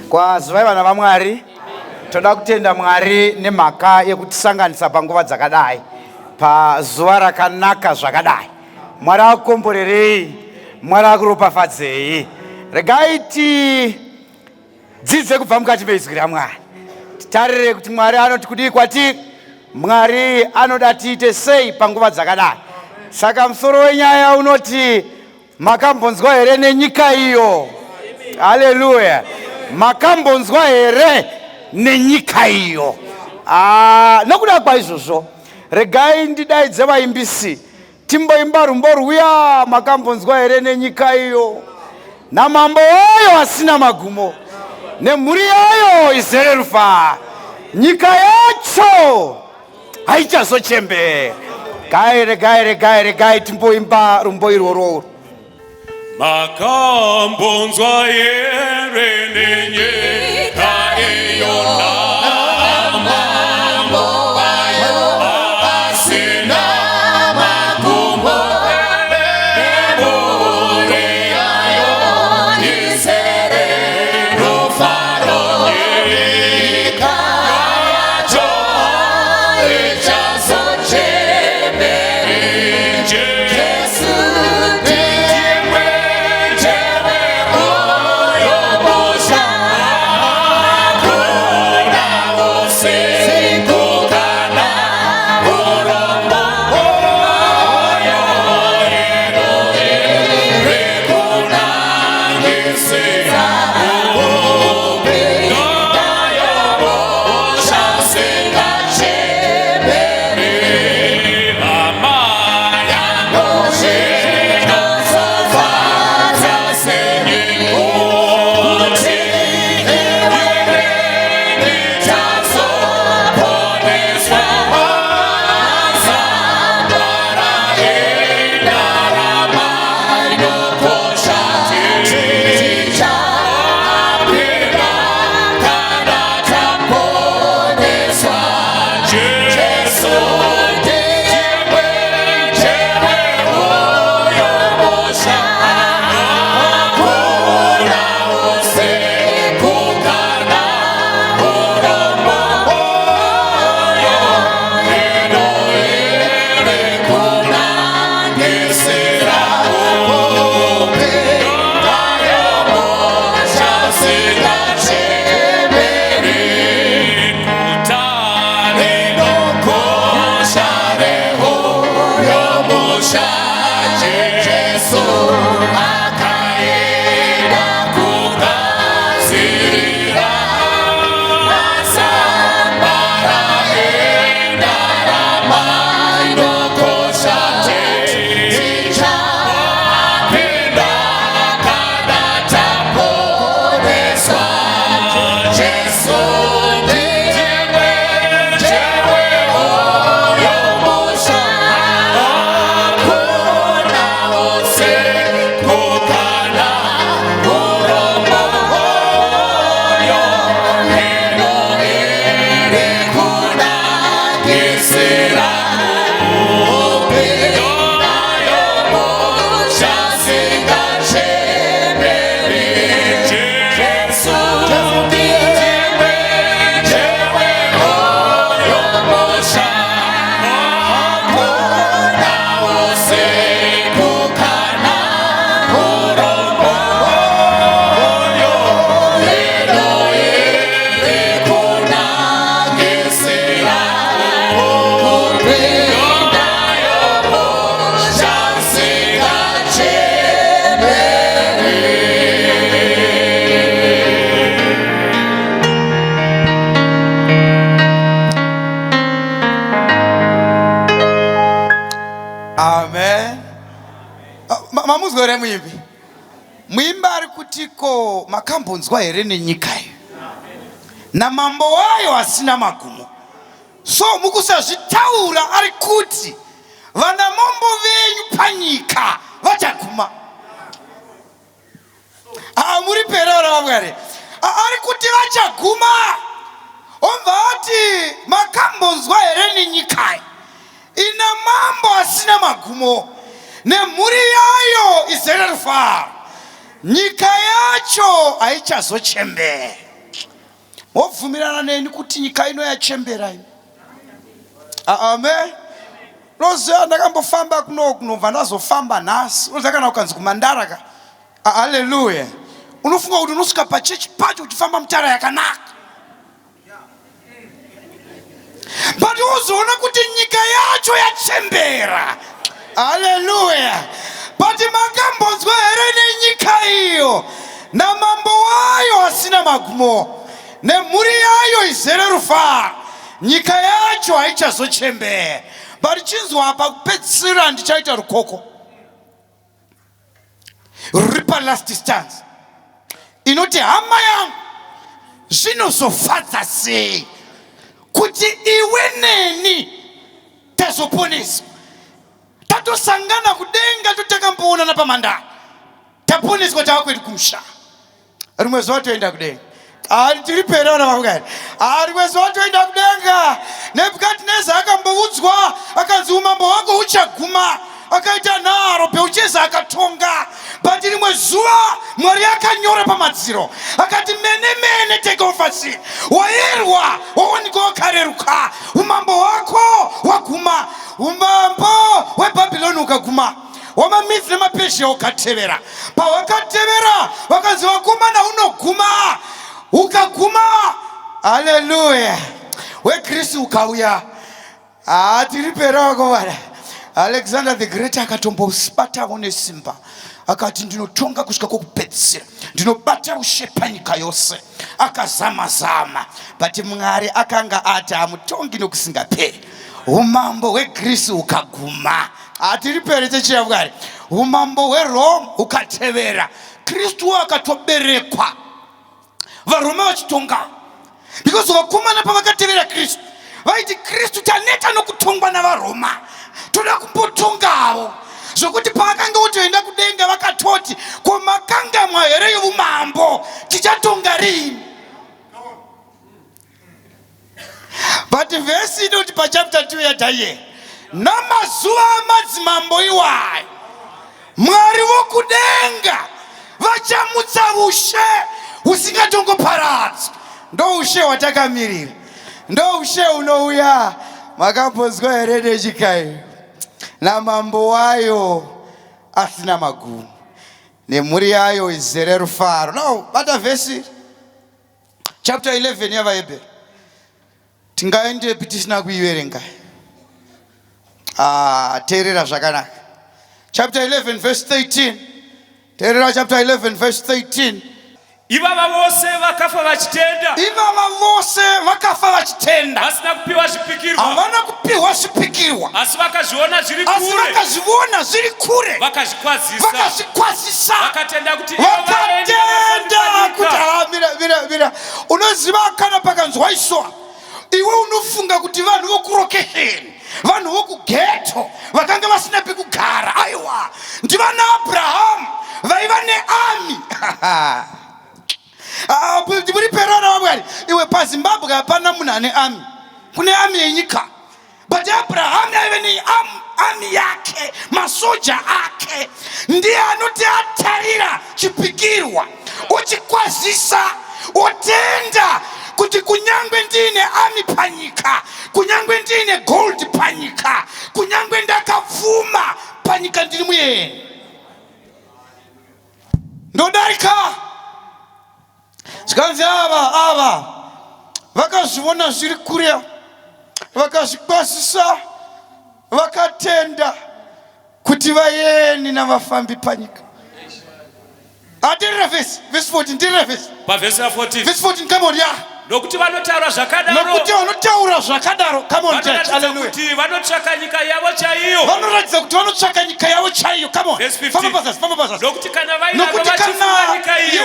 Kwa zuva vana vaMwari, toda kutenda Mwari nemhaka yekutisanganisa panguva dzakadai, pazuva rakanaka zvakadai. Mwari akukomborerei, Mwari akuropafadzei. Regai tidzidze kubva mukati mezwi raMwari, titarire kuti Mwari anoti kudii kwatiri, Mwari anoda tiite sei panguva dzakadai. Saka musoro wenyaya unoti makambonzwa here nenyika iyo. Haleluya. Makambonzwa here nenyika iyo. Nokuda kwaizvozvo, regai ndidaidze vaimbisi timboimba rumbo rwuya, makambonzwa here nenyika iyo, namambo wayo asina magumo, nemhuri yayo izere rufa, nyika yacho haichazochembera. Regai timboimba rumbo irworwo. Makambonzwa here nenyika iyo, namambo wayo asina magumo, nemhuri yayo izere rufaro, nyika yacho haichazochembera. Amen. Mamuzgore muimbi. Muimba ari kutiko makambonzwa here nenyika iyo. Na mambo wayo asina magumo. So mukusazvitaura ari kuti vana mambo venyu panyika vachaguma. Muri perora vamwari. Ari kuti vachaguma. Omvati makambonzwa here nenyika iyo. Ina mambo asina magumo. Nemhuri yayo izere rufaro. Nyika yacho haichazochembera. Mobvumirana neni kuti nyika ino yachembera ino? Amen. Loziva ndakambofamba kunobva ndazofamba nhasi. Loziva kana ukanzi kuMandaraka. Hallelujah. Unofunga kuti unosvika pachechi pacho uchifamba mutara yakanaka. But uzoona kuti nyika yacho yachembera. Hallelujah. But makambonzwa here nenyika iyo. Na mambo wayo asina magumo. Nemhuri yayo izere rufaro. Nyika yacho haichazochembera. But chinzwa apa kupedzisira ndichaita rukoko. Ripa last distance. Inoti hama yangu zvinozofadza sei kuti iwe neni tazoponeswa. Tatosangana kudenga totakamboonana paMandara. Taponeswa tavakwedu kumusha. Rimwe zuva toenda kudenga. Tiri perona vamwari. Rimwe zuva toenda kudenga. Nebhukadhineza akamboudzwa akanzi umambo hwako huchaguma. Akaita nharo peucheza akatonga. But rimwe zuva Mwari akanyora pamadziro. Akati mene take over see. Waerwa waoneka wakareruka. Umambo hwako waguma. Umambo weBhabhironi ukaguma. WamaMedhi nemaPezhia ukatevera. Pawakatevera vakanzi wakomana unoguma. Ukaguma. Hallelujah. WeKristu ukauya. Tiri pera wakovara. Alexander the Great akatombosibatawo nesimba. Akati ndinotonga kusvika kwokupedzisira. Ndinobata ushe panyika yose. Akazama. But Mwari akanga ati hamutongi nokusingaperi. Umambo weGreece ukaguma. Tiri pere chechiyaMwari. Umambo weRome ukatevera. Kristu akatoberekwa. VaRoma vachitonga. Because vakomana pavakatevera Kristu. Vaiti Kristu taneta nokutongwa navaRoma. Toda kumbotongavo. Zvokuti pavakanga utoenda kudenga vakatoti ko makangamwa here yeumambo tichatonga rini. But verse inoti pachapter 2 yataye. Namazuva amadzimambo iwayo Mwari wokudenga vachamutsa ushe husingatongoparadzwa. Ndo ushe watakamirira. Ndo ushe unouya makambonzwa here nenyika iyo. Na mambo wayo asina magumo. Nemhuri yayo izere rufaro. Now, bata verse chapter 11 yavaHebheru. Tingaende pitisina kuiverenga. Teerera zvakanaka. Chapter 11 verse 13. Teerera chapter 11 verse 13. Ivava vose vakafa vachitenda. Ivava vose vakafa vachitenda. Vasina kupiwa zvipikirwa. Havana kupiwa zvipikirwa. Asi vakazviona zviri kure. Asi vakazviona zviri kure. Vakazvikwazisa. Vakatenda kuti mira. Unoziva kana pakanzwa iswa. Iwe unofunga kuti vanhu vokurokesheni. Vanhu vokugeto. Vakanga vasina pekugara. Aiwa. Ndivana Abraham. Vaiva nearmy. Muri perona vamwari. Iwe paZimbabwe hapana munhu ane army. Kune army yenyika. But Abraham aive nearmy yake. Masoja ake. Ndiye anoti atarira chipikirwa. Uchikwazisa. Utenda. Kuti kunyangwe ndine army panyika. Kunyangwe ndine gold panyika. Kunyangwe ndakapfuma panyika ndiri muyeni. Ndodarika. Zvikanzi ava vakazviona zviri kure, vakazvikwazisa, vakatenda kuti vaeni navafambi panyika. Adirira verse 14, dirira verse. Pa verse 14. Verse 14, come on, yeah. nokuti vanotaura zvakadaro. Nokuti vanotaura zvakadaro. Come on church. Hallelujah. Kuti vanotsvaka nyika yavo chaiyo. Vanoratidza kuti vanotsvaka nyika yavo chaiyo. Come on. Verse 15. Famba pasas. Nokuti kana vairamba vachifunga nyika iyo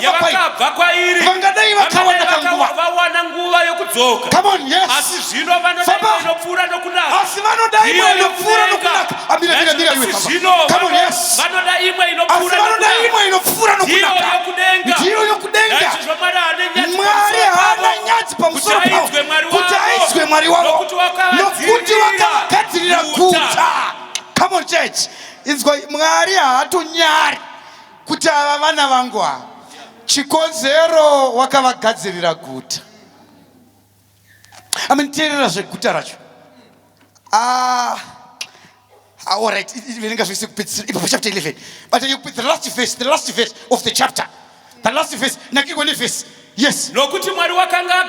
yavakabva kwairi, vangadai vawana nguva yokudzoka. Come on, yes. Asi zvino vanoda imwe inopfuura nokunaka. Asi vanoda imwe inopfuura nokunaka. Come on, yes. Vanoda imwe inopfuura nokunaka. Ndiyo yokudenga. Mwari hana nyadzi pamusoro pavo kuti aidzwe Mwari wavo nokuti wakavagadzirira guta. Come on church. Inzwa, Mwari haatonyari kuti ava vana vangu chikonzero wakavagadzirira guta. Teerera zveguta racho. All right, chapter 11. But the last verse of the chapter. The last verse, nakigone verse. Yes. Nokuti Mwari wakanga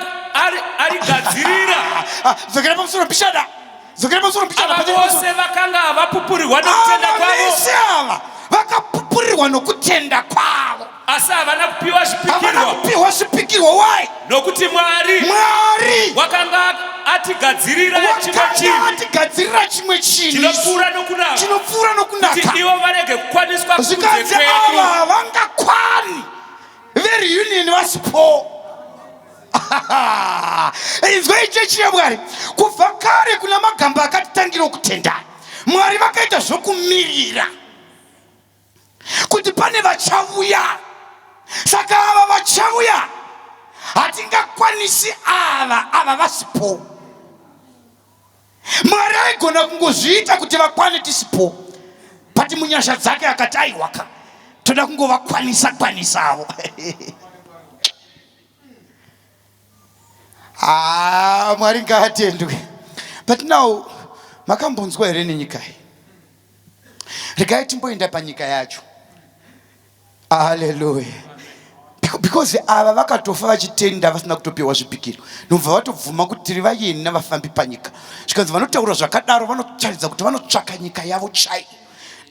arigadzirira. Zogera pamusoro pishada. Vose vakanga vapupurirwa nokutenda kwavo. Vakapupurirwa nokutenda kwavo. Asi havana kupiwa zvipikirwa. Why? Nokuti Mwari wakanga atigadzirira chimwe chinhu chinopfuura nokunaka. Kuti ivo varege kukwaniswa kunze kwedu. Ava vangakwani. Very union wasipo. Inzwa ichechi yaMwari. Kubva kare kuna magamba akatitangira kutenda. Mwari vakaita zvokumirira kuti pane vachavuya. Saka ava vachavuya hatingakwanisi ava vasipo. Mwari aigona kungozviita kuti vakwane tisipo, pati munyasha dzake akati aiwaka toda kungovakwanisa-kwanisawo. Mwari ngaatendwe. But now makambonzwa here nenyika iyi? Regai timboenda panyika yacho. Hallelujah. Because ava vakatofa vachitenda vasina kutopiwa zvipikiro. Nobva vatovhuma kuti tiri vaeni navafambi panyika. Zvikanzi vanotaura zvakadaro vanotaridza kuti vanotsvaka nyika yavo chaiyo.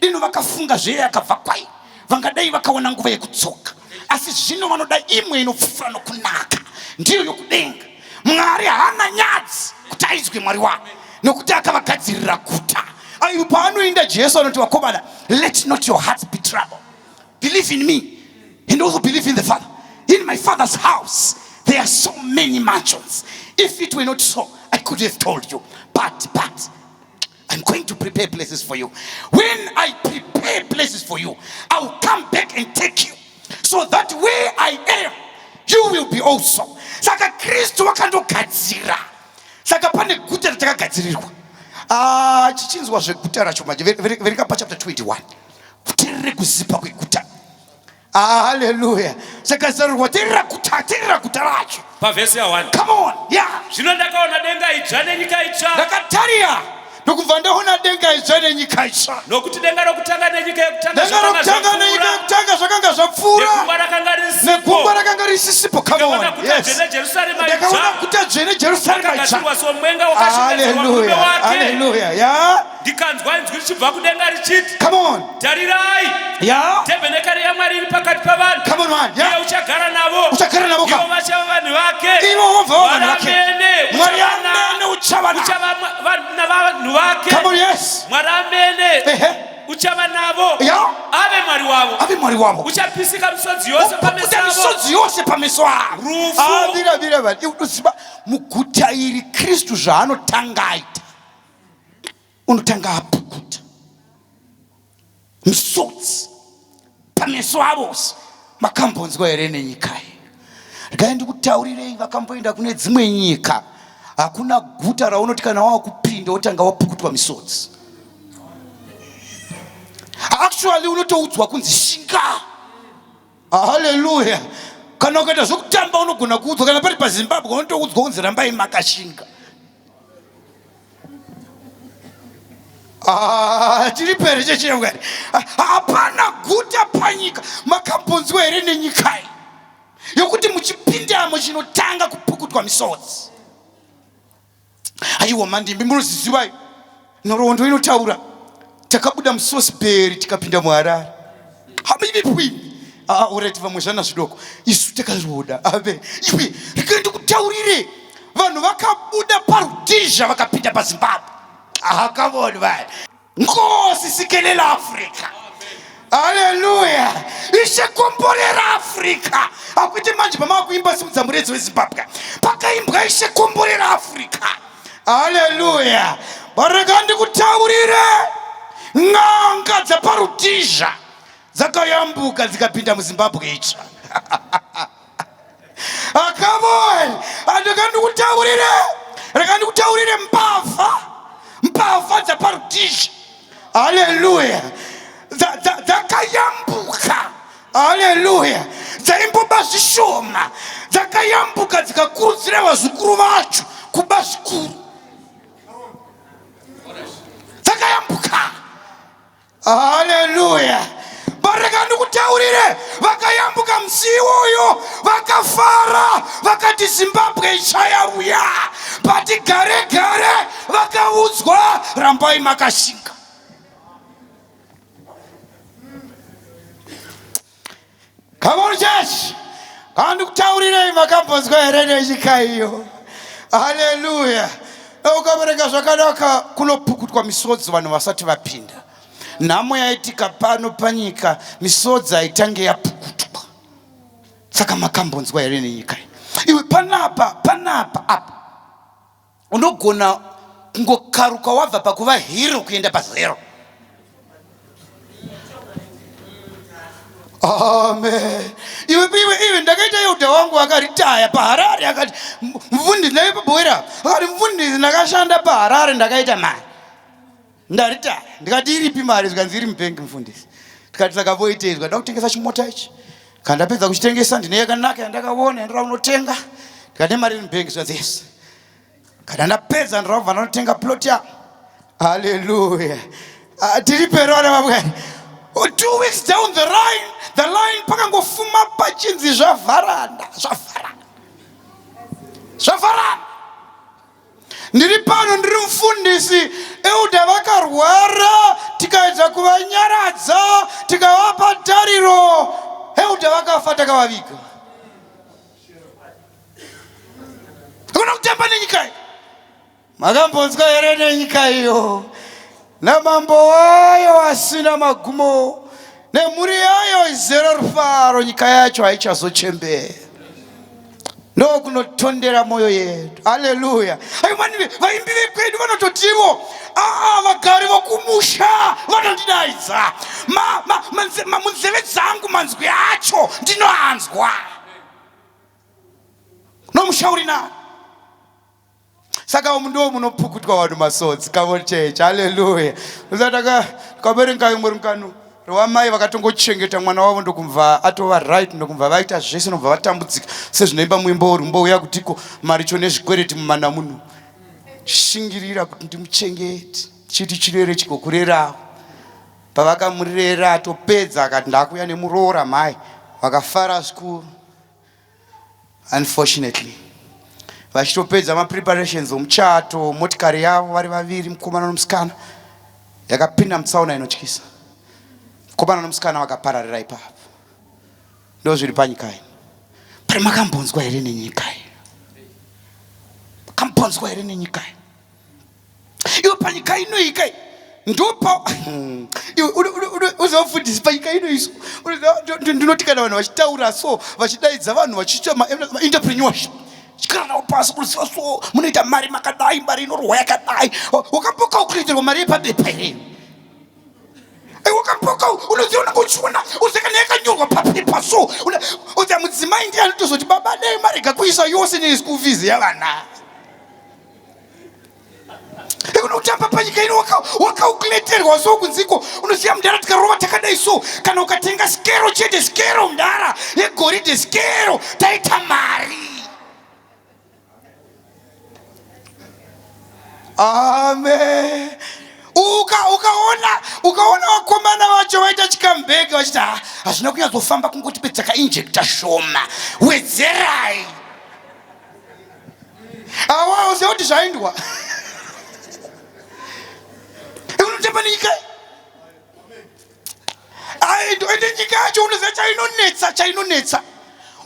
Dino vakafunga zveye yakabva kwai. Vangadai vakaona nguva yekudzoka. Asi zvino vanoda imwe inopfuura nokunaka. Ndiyo yokudenga. Mwari hana nyadzi kuti aidzwe Mwari wavo nokuti akavagadzirira guta. Paanoenda Jesu anoti, vakomana, let not your hearts be troubled. Believe in me and also believe in the Father. In my Father's house there are so many mansions. If it were not so, I could have told you. But I'm going to prepare places for you. When I prepare places for you, I will come back and take you, so that where I am, you will be also. Saka Kristu wakandogadzira. Saka pane guta ratakagadzirirwa. Chichinzwa zveguta racho manje. Vereka pa chapter 21. Tirire kuzipa kweguta. Hallelujah. Saka zarwa tirira guta racho. Pa verse ya 1. Come on. Yeah. Zvino ndakaona denga idzva nenyika itsva. Ndakataria nokubva ndaona denga idzva nenyika itsva. Nokuti denga rokutanga nenyika yekutanga zvakanga zvapfuura. Negungwa rakanga risisipo. Come on. Yes. Ndakaona guta dzvene Jerusarema itsva. Hallelujah. Yeah. Ndikanzwa inzwi richibva kudenga richiti, come on, tarirai, yeah, tebhenekari yaMwari iri pakati pavanhu. Come on man, yeah, uchagara navo, ivo vachava vanhu vake, Mwari amene uchava navanhu vake. Come on, yes, Mwari amene uchava navo, ave Mwari wavo, uchapisika misodzi yose pameso avo. Rufu muguta iri Kristu zvaanotanga aita, unotanga apukuta misodzi pameso avose. Makambonzwa here nenyika iyi? Regai ndikutaurirei, vakamboenda kune dzimwe nyika, hakuna guta raunoti kana wakupinda wotanga wapukutwa misodzi. Actually unotoudzwa kunzi shinga. Hallelujah. Kana ukaita zvokutamba unogona kuudzwa, kana pari paZimbabwe unotoudzwa kunzi rambai makashinga. Tiri pere chechiyamwari. Hapana guta panyika makambonzwa here nenyika iyi yokuti muchipindamo chinotanga kupukutwa misodzi. Aiwa mandimbi, munoziziva nhoroondo inotaura takabuda muSosbury tikapinda muHarare. Hamivipwi uretiva mwezvana zvidoko isu takaroda ave iwe rikaenda kutaurire vanhu vakabuda paRhodesia vakapinda paZimbabwe akavoni vanhu ngosi sikelela Afrika. Haleluya. Ishekomborera Afrika. Akuti manje pamakuimba simudza muredzi weZimbabwe pakaimbwa ishekomborera Afrika. Haleluya. Baraka ndikutaurire n'anga dzapaRhodesia dzakayambuka dzikapinda muZimbabwe itsva. Akavoni andikandikutaurire rakandikutaurire mbavha dzapaRhodesia. Haleluya. Dzakayambuka. Haleluya. Dzaimboba zvishoma dzakayambuka dzikakurudzira vazukuru vacho kuba zvikuru. Dzakayambuka. Haleluya. Baraka ndikutaurire vakayambuka musi iwoyo vakafara vakati Zimbabwe ichayauya pati gare gare vakaudzwa rambai makashinga. Come on church. Andikutaurire makambonzwa here nenyika iyo. Haleluya. Ukabereka zvakanaka kunopukutwa misodzi vanhu vasati vapinda. Nhamo yaitika pano panyika misodzi aitange yapukutwa. Saka makambonzwa here nenyika iyo. Iwe panapa apa. Unogona kungokaruka wabva pakuva hero kuenda pazero. Amen. Iwe ndakaita yodha wangu akaritaya paHarare akati mufundisi naye pabwera akati mufundisi ndakashanda paHarare ndakaita mari ndaritaya ndikati iripi mari zvikanzi iri mubengi mufundisi tikati saka voiteizwa ndakutengesa chimota ichi kandapedza kuchitengesa ndine yakanaka yandakaona yandira unotenga tikati mari iri mubengi zvikanzi yes kana ndapedza ndirabva ndanotenga plot yangu. Haleluya. Tiri pero vana vamwari 2 weeks down the line pakangofuma pachinzi zvavharanda. Ndiri pano ndiri mufundisi Euda vakarwara tikaedza kuvanyaradza tikavapa tariro Euda vakafa takavaviga. Kuna kutamba nenyika iyo. Makambonzwa here nenyika iyo. Namambo wayo asina magumo nemhuri yayo izere rufaro nyika yacho haichazochembera. Ndokunotondera moyo yedu. Haleluya. Aimani vaimbi vekwedu vanototivo vagari vokumusha vanondidaidza munzeve dzangu manzwi acho ndinoanzwa. Nomushauri nani? Saka ndo munopukutwa vanhu masodzi. Come on church. Haleluya. Uzataka kaberenga imurungano wamai vakatongochengeta mwana wavo ndokumva atova right ndokumva vaita zvese nobva vatambudzika sezvinoimba muimbo rumbo uya kutiko maricho nezvikwereti mumana muno shingirira kuti ndimuchengete chiti chirere chikokurerawo pavakamurera atopedza akati ndakuya nemuroora mai vakafara zvikuru. Unfortunately vachitopedza mapreparations omuchato motikari yavo vari vaviri mukomana nomusikana yakapinda mutsaona inotyisa. Mukomana nomusikana vakapararira ipapo. Ndo zviri panyika ino. Pari makambonzwa here nenyika ino? Makambonzwa here nenyika ino? Iwe panyika ino ika ndopa uzofundisi panyika ino iso ndinoti kana vanhu vachitaura so vachidaidza vanhu vachiita entrepreneurship chikana upasi kuziva so munoita mari makadai mari inorwa yakadai wakamboka ukuitirwa mari yepabepa here wakamboka unoziona kuchiona uzekana yakanyorwa papepa so uza mudzimai ndiye anotozoti baba dai mari ikakuisa yose neschool fees yavana unotamba panyika ino wakaukuleterwa so kunziko unoziva mudhara tikarova takadai so kana ukatenga skero chete skero mudhara yegoridhe skero taita mari. Amen. Ukaona wakomana vacho vaita chikambeke vachiti hazvina kunyadzofamba kungoti pedzaka injecta shoma wedzerai awawo sekuti zvaindwa unotemba nenyika ende nyika yacho unoziva chainonetsa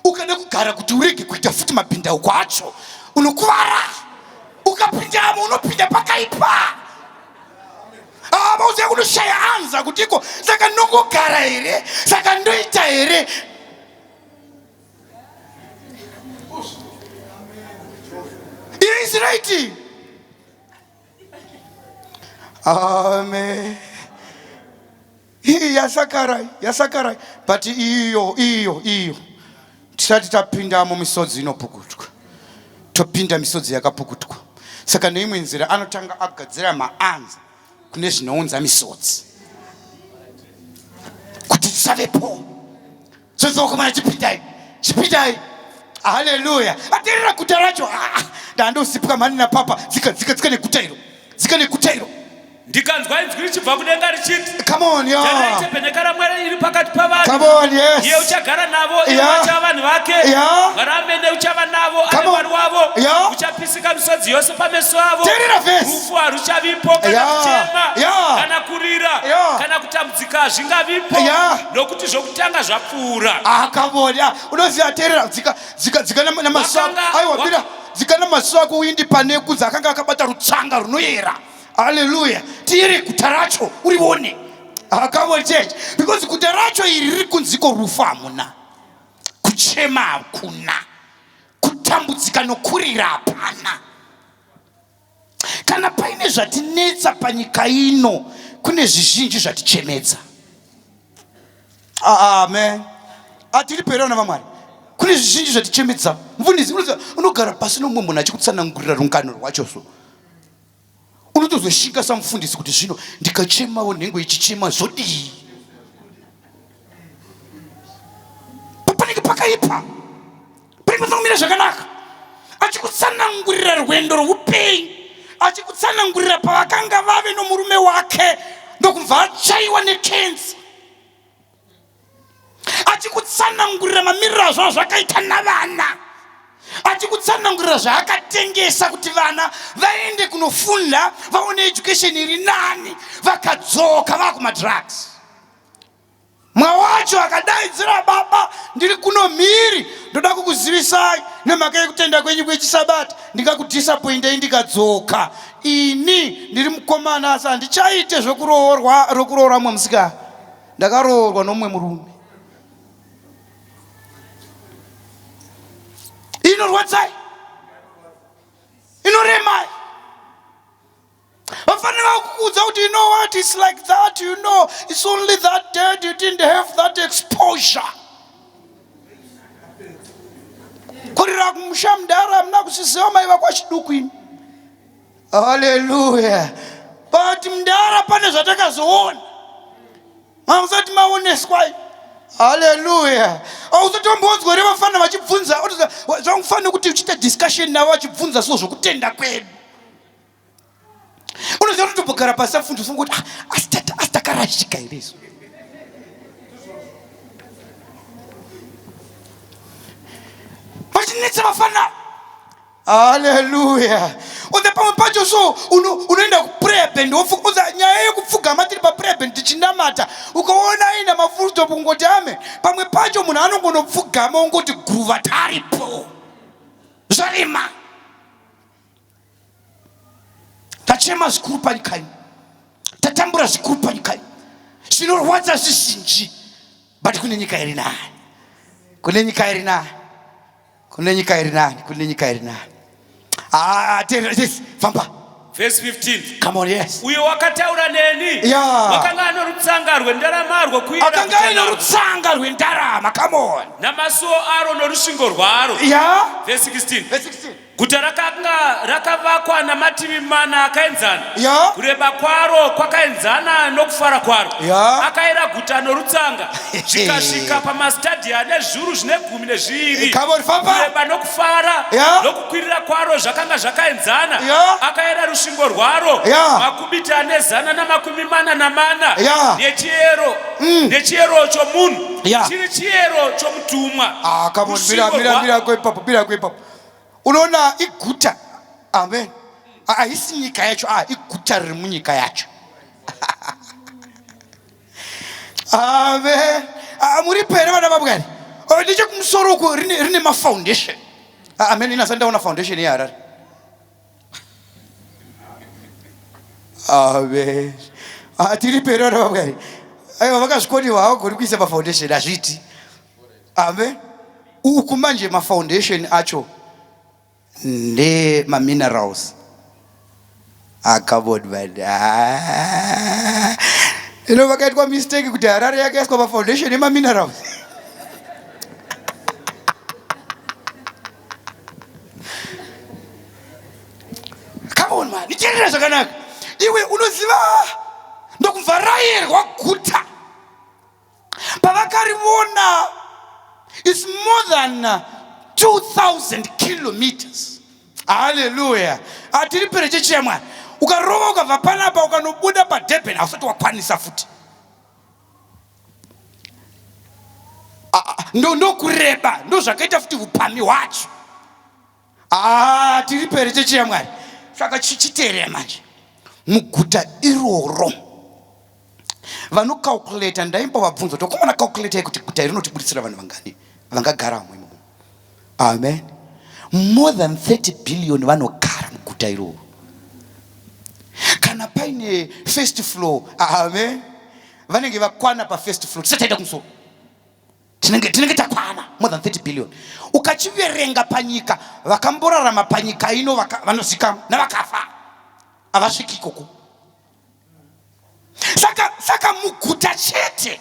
ukada kugara kuti urege kuita futi mapindauko acho unokuvara. Ukapindamo unopinda pakaipa. Mauziva kunoshaya anza kutiko saka ndongogara here, saka ndoita here. It is right. Amen. Yasakarai. But iyo. Tisati tapinda misodzi inopukutwa. Topinda misodzi yakapukutwa. Saka neimwe nzira anotanga agadzira maanza kune zvinounza misodzi. Kuti tisavepo. Sozokomana chipindai. Hallelujah. Aterera guta racho. Ndandosipwa mani na papa. Zika neguta iro. Ndikanzwa inzwi richibva kudenga richiti, come on, yo. Tanaite penekara mwere iri pakati pavanhu. Come on, yes. Iye uchagara navo, iye uchava vanhu vake. Varamene uchava navo, ave Mwari wavo. Uchapisika misodzi yose pameso avo. Rufu haruchavipo kana kuchema, kana kurira, kana kutambudzika hazvingavipo. Nokuti zvokutanga zvapfuura. Come on, yeah. Unoziva terera zika namaswa. Aiwa zika namaswa kuindi paneku zakanga akabata rutsanga runoyera. Hallelujah. Tiri kutaracho urione. Come on, church. Because kutaracho iri kunziko rufu hamuna. Kuchema hakuna. Kutambudzika nokurira hapana. Kana paine zvatinetsa panyika ino kune zvizhinji zvatichemedza. Amen. Atiri perona vamwari. Kune zvizhinji zvatichemedza. Mvundisi unogara pasi nomwe munhu achikutsanangurira rungano rwacho so. Unotozoshinga samufundisi kuti zvino ndikachemawo nhengo ichichema zvodii. Panenge pakaipa. Panenge zvakanaka. Achikutsanangurira rwendo rwupenyu. Achikutsanangurira pavakanga vave nomurume wake ndokumva achaiwa nekenzi. Achikutsanangurira mamiriro zvakaita navana. Achikutsanangurira zvaakatengesa kuti vana vaende kunofunda vaone education iri nani vakadzoka vakumadrugs. Mwawacho akadaidzira baba ndiri kuno mhiri ndoda kukuzivisai nemhaka yekutenda kwenyu kwechisabata ndingakudisappointai ndikadzoka. Ini ndiri mukomana asi handichaite zvokuroorwa mwe musikana. Ndakaroorwa nomwe murume. Inorwadzai, inoremai. Vafanira kukuudza kuti you know what, it's like that, you know, it's only that dead, you didn't have that exposure. Kurira kumusha mudara muna kusisewa maiva kwachiduku ini. Hallelujah. But mudara pane zvatakazoona. Mamusati maoneswa. Hallelujah. Auzotombonzwa ere vafana vachibvunza zvakufana kuti uchita discussion navo vachibvunza so zvokutenda kwedu. Unoziva kuti tobogara pasi afundiswa kuti asi takarashika ere isu. Vachinetsa vafana. Hallelujah. Ude pamwe pacho so unoenda kuprayer band wofukuza nyaya yekupfugama tiri paprayer band tichinamata ukaona ina mafulstop ungoti amen. Pamwe pacho munhu anongonopfugama ungoti guva taripo zvarima. Tachema zvikuru panyika ino, tatambura zvikuru panyika ino, zvinorwadza zvizhinji, but kune nyika iri nani, kune nyika iri nani, kune nyika iri nani, kune nyika iri nani. Famba. Verse 15. Come on, yes. Uyo wakataura neni. Wakanga ano rutsanga rwendarama rwo kuira. Akanga ano rutsanga rwendarama. Come on. Namasuo aro norusvingo rwaro. Verse 16. Verse 16. Guta rakavakwa namativi mana akaenzana. Kureba kwaro kwakaenzana nokufara kwaro. Akaira guta norutsanga. Zvikasvika pamastadhia nezviuru zvine 12. Kureba nokufara nokukwirira kwaro zvakanga zvakaenzana. Akaira rusvingo rwaro makubiti ane 140 nechiyero chomunhu chiri chiyero chomutumwa. Come on, mira kwepapo. Unoona iguta. Amen. Haisi nyika yacho, iguta riri munyika yacho. Amen. muripo here vana vabwari nechekumusoro uko rine mafoundation. Amen. Inasandaona foundation yeharare. Amen. Tiripo here vana vabwari aiwa vakazvikoniwa havagoni kuisa mafoundation hazviti. Amen. Uku manje mafoundation acho ndemaminerals akabod bad. Vakaitwa mistake kuti Harare yakaiswa mafoundation emaminerals. Come on man, ichirira zvakanaka. Iwe unoziva ndokuvharayirwa guta pavakarivona is more than 2,000 kilometers. Hallelujah. Atiri perechechi ya mwana ukarova ukabva panapa ukanobuda paDurban hausati wakwanisa futi. Ndo kureba ndo zvakaita futi upami hwacho. Tiri perechechi ya mwana saka chichiteerera manje muguta iroro vanocalculate. Ndaimba vabvunza kuti ukomana calculate kuti guta rinotibuditsira vanhu vangani vangagaramo imomo. Amen. More than 30 billion vanogara muguta iroro. Kana paine first floor, amen, vanenge vakwana pa first floor tisataenda kumusoro tinenge takwana more than 30 billion. Ukachiverenga panyika vakamborarama panyika ino vanozikama navakafa havasviki ikoko. Saka muguta chete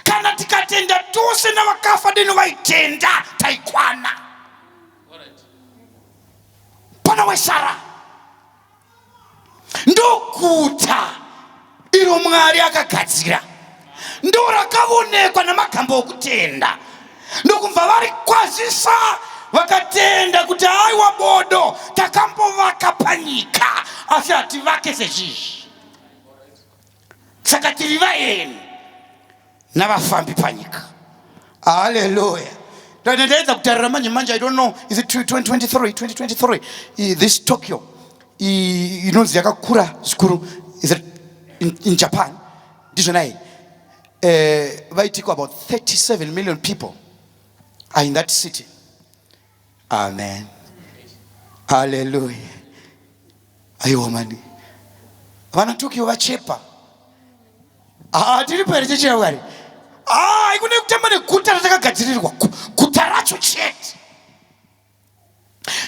kana tikatenda tose navakafa deno vaitenda taikwana pana wesara. Ndoguta iro Mwari akagadzira, ndo rakavonekwa namagambo okutenda, ndokumva vari kwazisa vakatenda kuti aiwa bodo takambovaka panyika asi hativake sezvizvi. Saka tiri vaeni navafambi panyika. Hallelujah. Ndaedza kutarira manje I don't know, is it 2023 this Tokyo inonzi yakakura zvikuru, is it in Japan ndizvonai vaitiko about 37 million people are in that city. Amen. Hallelujah. Aiwa mani vana Tokyo vachepa. Tiri perechechi ya Mwari ikune kutamba neguta ratakagadzirirwa guta racho chete.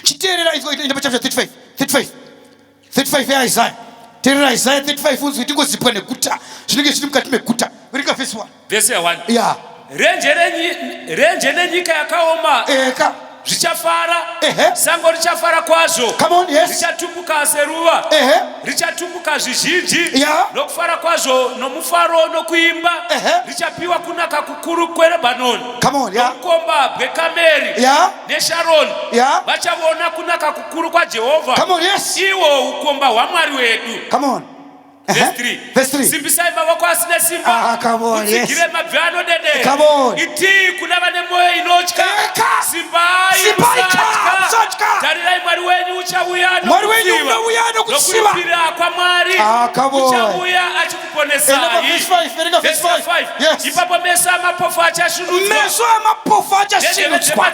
Chiteerera enda chapter 35 yaIsaiah. Teerera Isaiah 35 unzwi tingozipwa neguta zvinenge zviri mukati meguta. Verenga verse 1. Yeah. Renje nenyika yakaoma zvichafara, sango richafara kwazvo. Come on, yes. Richatumbuka seruva, richatumbuka zvizhinji, nokufara kwazvo nomufaro nokuimba, richapiwa kunaka kukuru kweRebhanoni. Come on, yeah. Nokukomba bweKameri neSharoni, vachavona kunaka kukuru kwaJehovha. Come on, yes. Iwo ukomba hwaMwari wedu. Come on. Verse 3. Simbisai mavoko asina simba. Come on, yes. Mutsigire mabvi anodede. Come on. Iti kuna vane mwoyo inotya. Simbai musatya. Tarirai Mwari wenyu uchauya nokusiva kwa Mwari. Uchauya achikuponesai. Verse 5. Ipapo meso amapofu achasvinudzwa.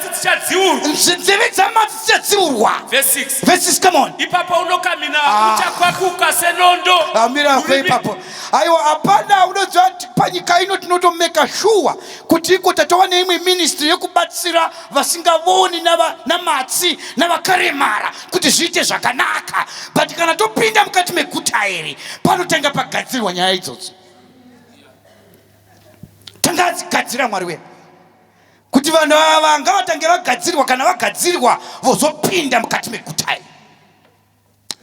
Nzeve dzamatsi dzichadziurwa. Verse 6. Verse 6, come on. Ipapo unokamina uchakwakuka senondo. Ipapo aiwa hapana unoziva kuti panyika ino tinotomeka sure kuti iko tatova neimwe ministry yekubatsira vasingavoni namatsi navakaremara kuti zviite zvakanaka. But kana topinda mukati meguta iri panotanga pagadzirwa nyaya idzodzo. Tanga adzigadzira Mwari wedu kuti vanhu ava ngavatange vagadzirwa, kana vagadzirwa vozopinda mukati meguta iri.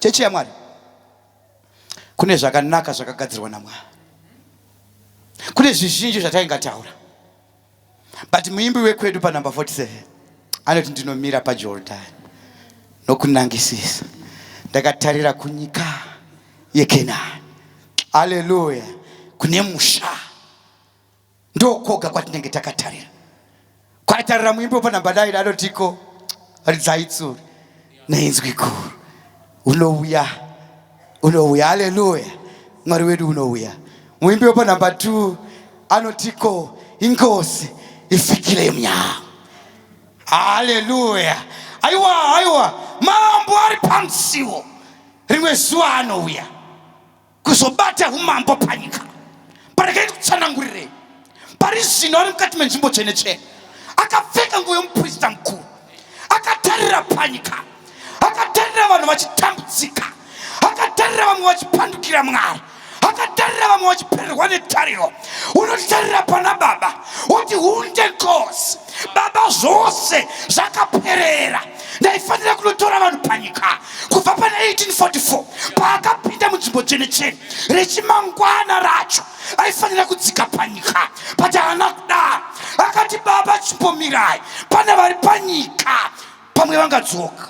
Chechi yaMwari kune zvakanaka zvakagadzirwa naMwari, kune zvizhinji zvataingataura, but muimbi wekwedu panumber 47 anoti ndinomira paJorodhani nokunangisisa ndakatarira kunyika yeKenani. Hallelujah. Kune musha ndokoga kwatinenge takatarira. Kwatarira muimbi panumber 9 anotiko ridzaitsuri nenzwi guru unouya. Hallelujah. Mwari wedu unouya. Muimbi panumber 2 anotiko inkosi ifikile mnyango. Haleluya. Aiwa mambo ari pamsiwo rimwe zuva anouya kuzobata umambo panyika. Parakaita kutsanangurire pari zvino ari mukati menzvimbo tsvene-tsvene, akapfeka nguo yomuprista mukuru, akatarira panyika, akatarira vanhu vachitambudzika, akatarira vamwe vachipandukira Mwari, akatarira vamwe vachipererwa netariro. Unotarira pana baba uti hunde nkosi, baba zvose zvakaperera, ndaifanira kunotora vanhu panyika. Kubva pana 1844 paakapinda munzvimbo tsvene-tsvene rechimangwana racho aifanira kudzika panyika, but haana kudaro. Akati baba chimbomirai, pane vari panyika pamwe vangadzoka.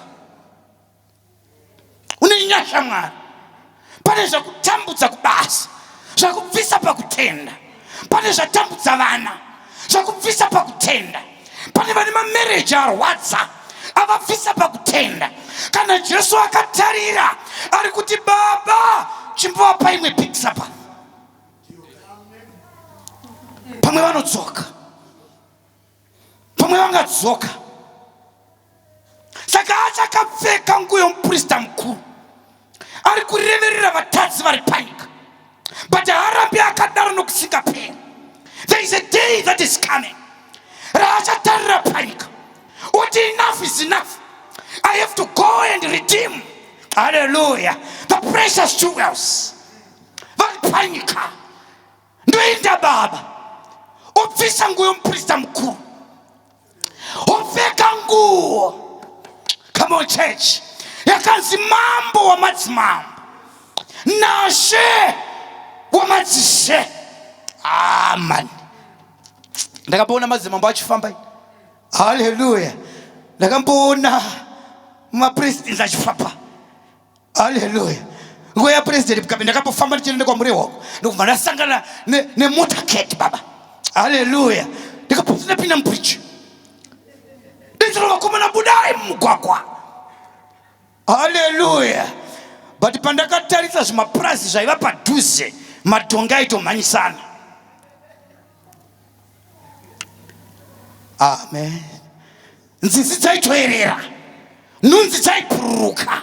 Une nyasha Mwari, pane zvakutambudza kubasa, zvakubvisa pakutenda. Pane zvatambudza vana, zvakubvisa pakutenda. Pane vane mamereji arwadza, avabvisa pakutenda. Kana Jesu akatarira ari kuti baba chimbovapa imwe bhikisa pamwe vanodzoka, pamwe vangadzoka. Saka achakapfeka nguo yomuprista mukuru ari kureverera vatadzi vari panyika, but haarambi akadaro nokusingaperi. There is a day that is coming raachatarira panyika uti enough is enough. I have to go and redeem, hallelujah, the precious jewels. Vari panyika ndoenda baba obvisa nguo yomuprista mukuru, opfeka nguo, come on church, yakanzi mambo wamadzimambo, nashe wamadzishe. Amen. Ndakamboona madzimambo achifamba, haleluya. Ndakamboona mapresidents achifamba, haleluya. Nguo ya president Mugabe ndakambofamba ndichienda kwamuri wako, ndikubva ndasangana nemotorcade baba, haleluya. Ndikapinda mubridge, nditiro vakomana budai mumugwagwa, haleluya. But pandakatarisa zvimapurazi zvaiva padhuze, madhonga aitomhanyisana. Amen. Nzizi dzaitoerera, nhunzi dzaipururuka.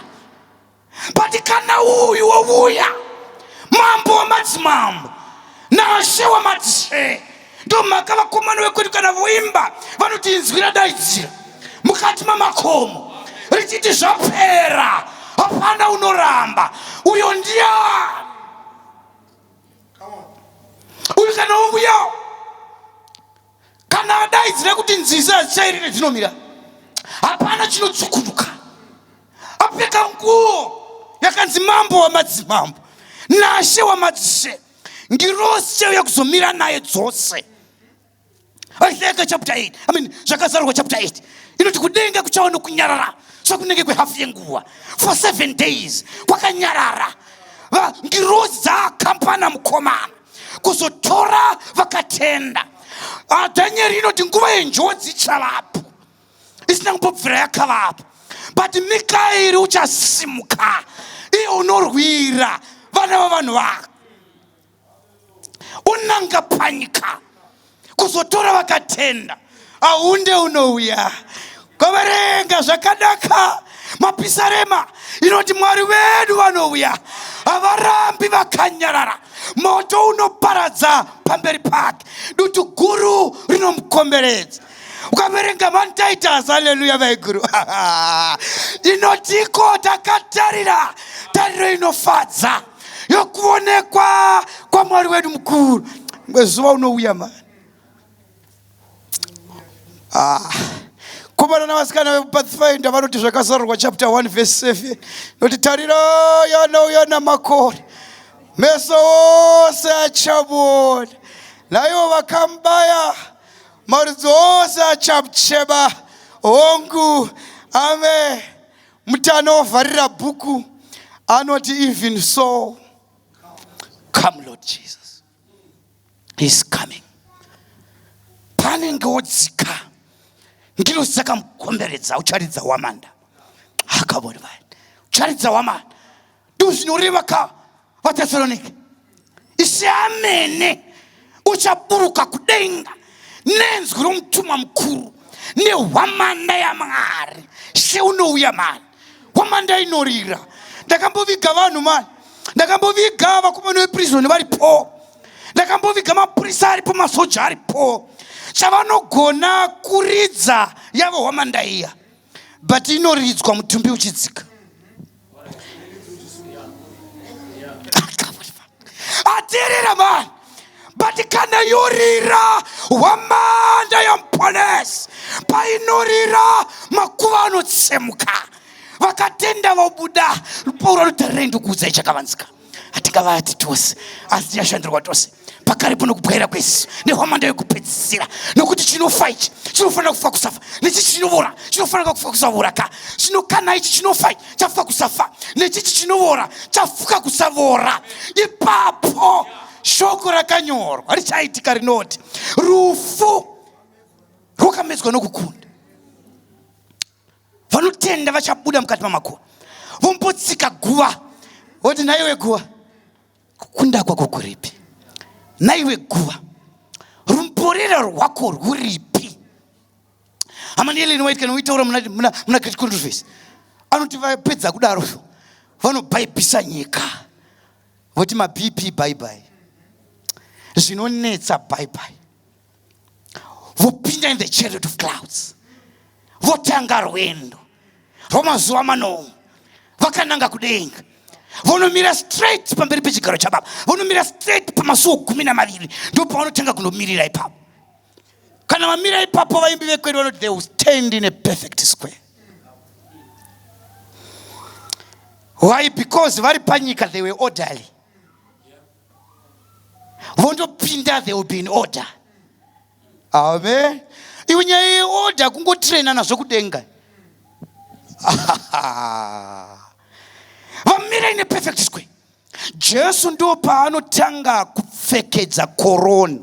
But kana uyu wouya, mambo wamadzimambo, nashe wamadzishe, ndo mhaka vakomana vekwedu kana voimba vanoti inzwi radaidzira mukati mamakomo richiti zvapera, hapana unoramba. Uyo ndiani? Uyu kana ouya, kana adaidzira kuti nzizi hadzichairire dzinomira, hapana chinotsukuruka. Apfeka nguo yakanzi mambo wamadzimambo, nashe wamadzishe, ngirosi chauya kuzomira naye dzose. Isaiah chapter 8, zvakazarurwa chapter 8 inoti kudenga kuchava nokunyarara sokunenge kwehafu yenguva. For 7 days kwakanyarara. Ngirosi dzaakampana mukomana kuzotora vakatenda. Danieri inoti nguva yenjodzi ichavapo, isina kumbobvira yakavapo. But Mikaeri uchasimuka, iye unorwira vana vavanhu vako, unanga panyika kuzotora vakatenda. Aunde unouya kwavarenga zvakanaka mapisarema inoti Mwari wedu vanouya, havarambi vakanyarara. Moto unoparadza pamberi pake, dutu guru rinomukomberedza. Ukaverenga Man-Titus, haleluya vaiguru, inotiko takatarira tariro inofadza yokuonekwa kwa Mwari wedu mukuru. Mwezuva unouya mani. Komana navasikana vepathfinder vanoti zvakazarurwa chapter 1 verse 7 noti tariro yanouya namakore, meso ose achamuona, naivo vakambaya marudzi ose achamuchema hongu. Amen. Mutana ovharira bhuku anoti even so, come Lord Jesus, he's coming. Panenge wodzika, ngirosi dzakamukomberedza, ucharidza wamanda. Akavona vanhu, ucharidza wamanda. Ndozvinoreva vaTesalonike, isi amene uchaburuka kudenga nenzwi romutuma mukuru nehwamanda yaMwari seunouya mani. Hwamanda inorira. Ndakamboviga vanhu mani, ndakamboviga vakomana veprizoni varipo, ndakamboviga maprisa aripo, masoja aripo. Chavanogona kuridza yavo hwamanda iya, but inoridzwa mutumbi uchidzika. Atirira mani, but kana yorira hwamanda yamuponesi, painorira makuva anotsemuka. Vakatenda vabuda Pauro rutarendo kuudza ichakavanzika. Hatingavati tose asi tichashandirwa tose pakaripo nokubwaira kwesu nehwamanda yokupedzisira, nokuti chinofa ichi chinofanira kufa kusafa, nechi chinovora chinofanira kufa kusavora ka, chinokana ichi chinofa ichi chafa kusafa, nechichi chinovora chafuka kusavora. Ipapo shoko rakanyorwa harichaitika rinoti rufu rwakamedzwa nokukunda. Vanotenda vachabuda mukati mamakuva, vombotsika guva, voti naiwe guva, kukunda kwako kuripi? Naiwe guva, rumborera rwako rwuripi? Hama ndieleni waiti kana uitaura muna critical controversy, anoti vapedza kudaro vanobhaibhisa nyika, voti maBP bye bye, zvinonetsa bye bye, vopinda in the chariot of clouds, votanga rwendo rwamazuva manomwe, vakananga kudenga, vonomira straight pamberi pechigaro chababa, vonomira straight pamasuo 12, ndipo pavanotanga kundomirira ipapo. Kana vamira ipapo vaimbi vekwedu vanoti they will stand in a perfect square. Why? Because vari panyika they were orderly. Vondopinda they will be in order. Amen. Iwe nyaya yeorder kungotraina nazvo kudenga. Vamira in a perfect square. Jesu ndo paanotanga kupfekedza koroni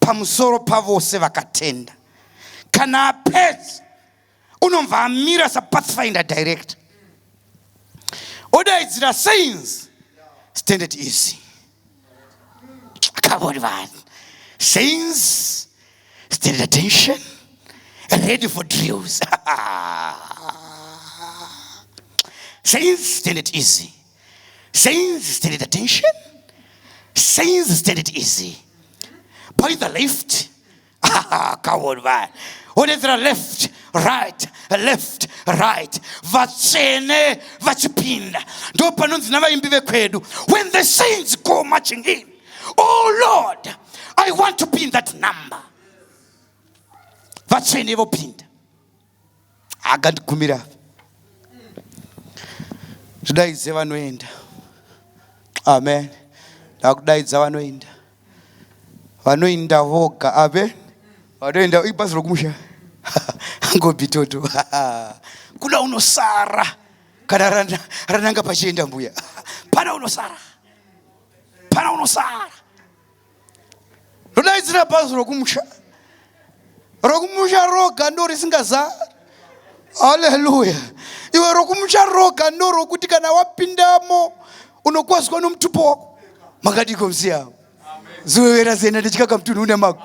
pamusoro pavose vakatenda. Kana apedza unomva amira sapathfinder direct. Odaidzira saints, stand it easy. Akavori vanhu. Saints, stand at attention, ready for drills. Saints, stand it easy. Saints, stand at attention. Saints, stand it easy. By the left, come on, man. What is the left, right, vatsene, vachipinda. Ndo panonzi navaimbi vekwedu. When the saints go marching in, oh Lord, I want to be in that number. Vatsene vopinda. Agandikumira. Tudaidze vanoenda. Amen. Ndakudaidza vanoenda. Vanoenda voga. Amen. Vanoenda ibasa rokumusha. Ngobitoto. Kuna unosara. Kana rananga pachienda mbuya. Pana unosara. Tudaidzira basa rokumusha. Rokumusha roga ndo risingazara. Hallelujah. Iwe rokumusha roga ndo rokuti kana wapindamo unokwazwa nomutupo wako. Makadiko msiyao. Zuwera zena ndichikaka mtunu une mako.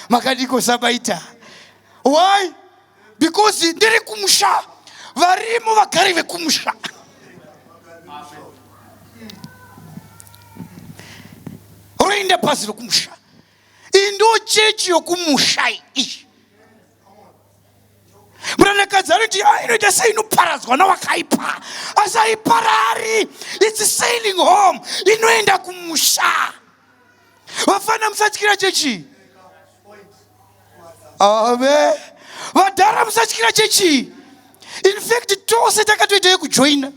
Makadiko sabaita. Why? Because ndiri kumusha. Varimo vakarive kumusha. Roinda pasi rokumusha. Indo chechi yokumusha ishi. Mranakadzi anoti inoita seinoparadzwa navakaipa, asi haiparari. It's sailing home. Inoenda kumusha. Vafana musatyira chechi. Amen. Vadhara musatyira chechi. In fact, tose takatoita yekujoina.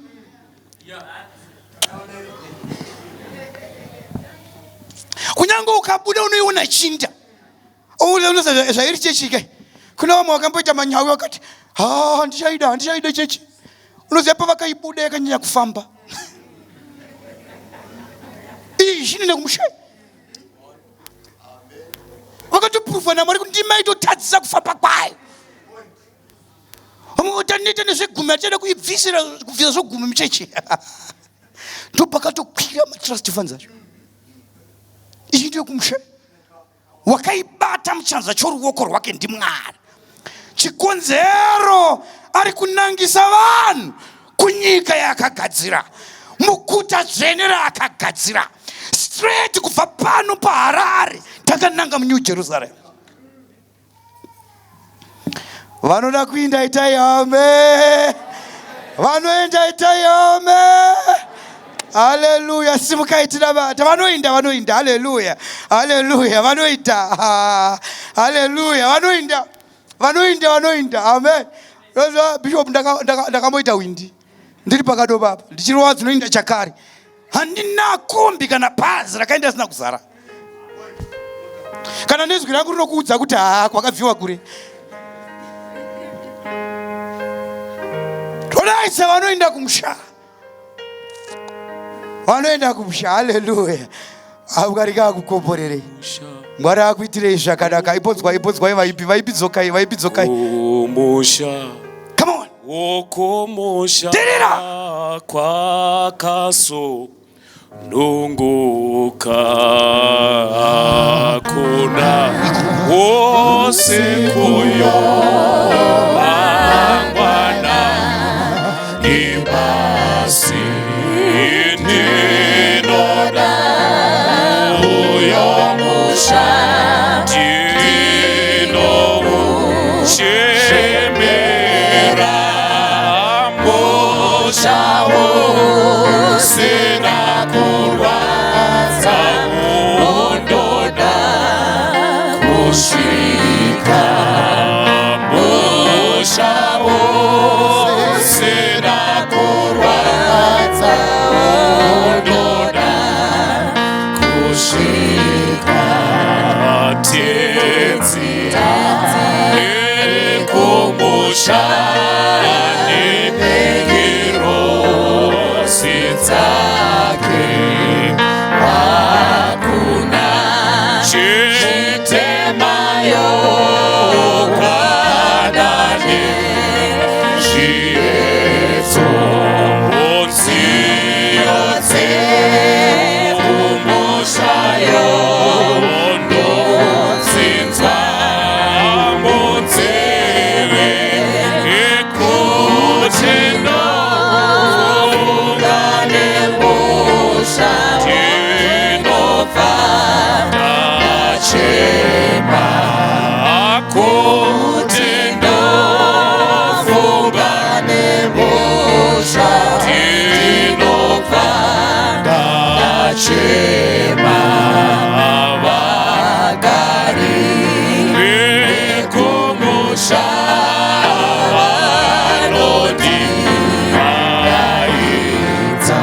Kunyange ukabuda unoiona chinda. Unoza zvairi chechi kai. Kuna vamwe vakamboita manyawi vakati, ndichaida chechi. Unoziva pavakaibuda yakanyanya kufamba. Izvi nenda kumusha. Vakatopruvha naMwari kuti ndima itotadzisa kufamba kwayo. Vamwe vataneta nezvegumi achada kuibvisira kubvisa zvogumi muchechi. Ndo pakatokwira matrust funds acho. Izvi ndiyo kumusha. wakaibata muchanza choruoko rwake ndiMwari. Chikonzero ari kunangisa vanhu kunyika yakagadzira, muguta dzvene raakagadzira, straight kubva pano paHarare takananga muNew Jerusalem. Vanoda kuinda itai ame, vanoenda itai ame. Haleluya, simukai tinabata. Vanoinda. Haleluya, haleluya, vanoita. Haleluya, vanoinda. Amen. Bishop, ndakamboita windi ndiri pakado baba, ndichirova dzinoinda chakare. Handina kombi kana bhazi rakaenda sina kuzara. Kana nezwi rangu rinokuudza kuti kwakabviwa kure. Todaisa vanoenda kumusha. Haleluya. Abukarika kukomborere. Mwari akuitirei zvakanaka. Ipodzwai vaipidzokai. Musha. Come on. Wokomusha. Terera. Kwakaso nunguka kuna wose kuyo mangwana ibasi ndinoda uyo musha ndinomushemera musha wose nakurwadza undoda kusvika musha wose nakurwadza undoda kusvika tenzi kumusha nekirosi dzake hakuna chitemayo kana nezviedzo odziyo dzekumushayo ndodzinzwa munzeve ekuti ndofunga nemusha ndinobva ndachema kuti ndofunga nemusha ndinobva ndachema vagari vekumusha vanondiraidza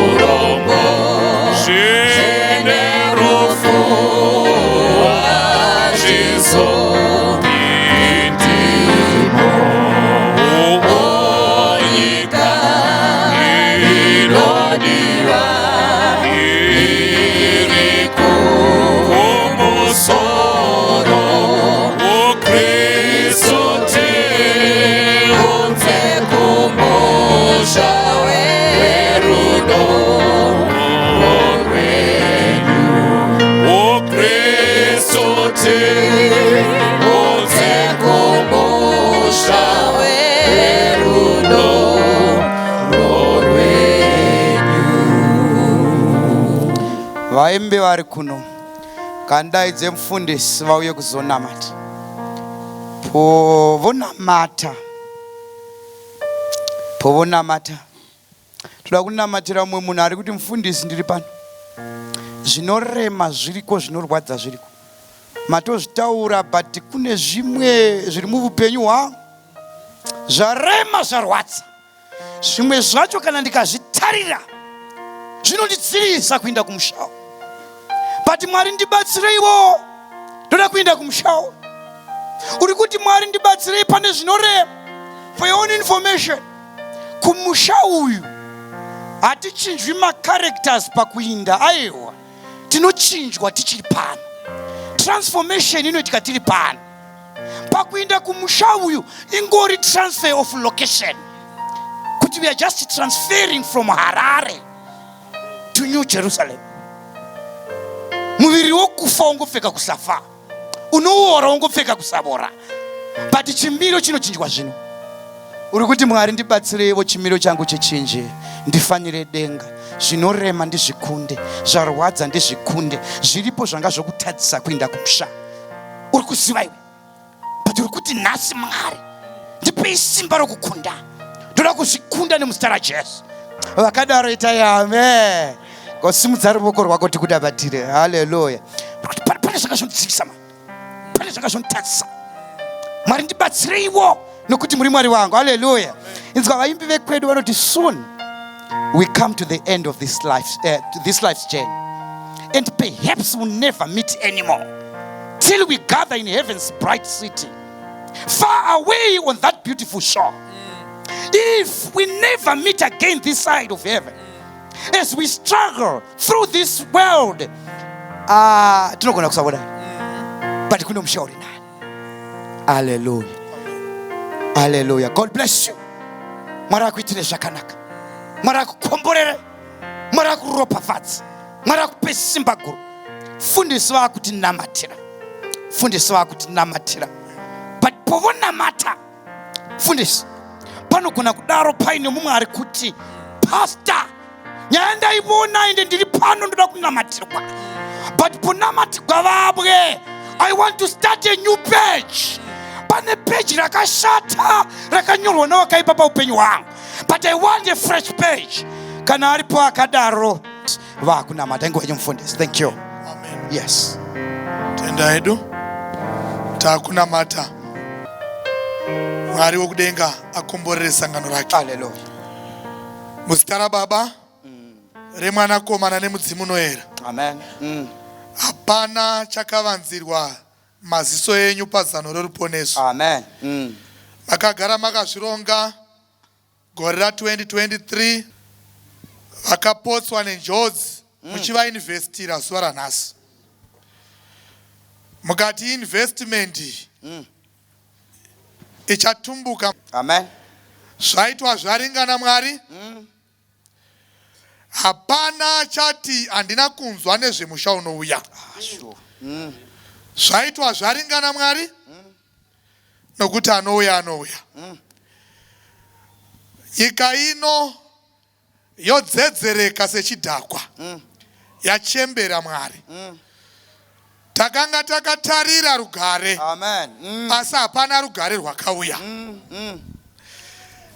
urombo zvene rufu hazvizopindimo nyika inodiwa iri kumusoro uKristu tiunze kumusha werudo rwenyu uKristu tiunze kumusha werudo rwenyu. Vaimbi vari kuno kandaidze mufundisi vauye kuzonamata. Povonamata toda kunamatira mumwe munhu ari kuti mufundisi ndiri pano, zvinorema zviriko, zvinorwadza zviriko, matozvitaura but kune zvimwe zviri muupenyu hwangu zvarema zvarwadza. Zvimwe zvacho kana ndikazvitarira zvinondidzivisa kuenda kumushawo, but Mwari ndibatsireiwo, ndoda kuenda kumushawo. Uri kuti Mwari ndibatsirei pane zvinorema. For your own information, kumusha uyu hatichinjwi macharacters pakuinda, aiwa tinochinjwa tichiri pano. Transformation inoitika tiri pano. Pakuinda kumusha uyu ingori transfer of location, kuti we are just transferring from Harare to New Jerusalem. muviri wokufa ungopfeka kusafa, unoora ungopfeka kusavora. But chimiro chinochinjwa zvino. Uri kuti Mwari ndibatsirewo chimiro changu chichinje, ndifanire denga, zvinorema ndizvikunde, zvarwadza ndizvikunde, zviripo zvanga zvokutadzisa kuenda kumusha. Uri kuziva iwe, but uri kuti nhasi Mwari ndipei simba rokukunda, ndoda kuzvikunda nemuzita raJesu. Vakadaro itai amen. Kosimudza ruoko rwako tikudabatire. Haleluya. Pane zvakazvondzivisa mani, pane zvakazvonotadzisa. Mwari ndibatsireiwo nokuti muri Mwari wangu. Haleluya. Inzwa vaimbi vekwedu vanoti soon we come to the end of this life's journey, and perhaps we'll never meet anymore till we gather in heaven's bright city, far away on that beautiful shore. If we never meet again this side of heaven, as we struggle through this world, tinogona kusabona, but kuno mshauri nani. Hallelujah. Hallelujah. God bless you. Mwari akuitire zvakanaka, Mwari akukomborere, Mwari akuropafadza, Mwari akupe simba guru. Fundiswa kuti namatira, fundiswa kuti namatira. But povonamata fundisa, panogona kudaro paine mumwe ari kuti pastor, nyaya ndaivona ende ndiri pano ndoda kunamatirwa. But ponamatirwa vabwe, I want to start a new page. Pane page rakashata rakanyorwa nawakaipa paupenyu hwangu, but I want a fresh page. Kana aripo akadaro vakunamata ngwenye mfundisi. Thank you. Amen. Yes. Tenda edu takunamata Mwari wokudenga akomborere sangano rake. Hallelujah. Muzita raBaba, reMwanakomana neMudzimu unoyera. Amen. Hapana chakavanzirwa maziso enyu pazano reruponeso. Amen. Makagara makazvironga gore ra2023, vakapotswa nenjodzi muchivainvestira zuva ranhasi. Mukati investment ichatumbuka. Amen. Zvaitwa zvaringana Mwari. Hapana chati handina kunzwa nezvemusha unouya. Zvaitwa zvaringana Mwari, nokuti anouya anouya. Nyika ino yodzedzereka sechidhakwa, yachembera Mwari. Takanga takatarira rugare, Amen. asi hapana rugare rwakauya.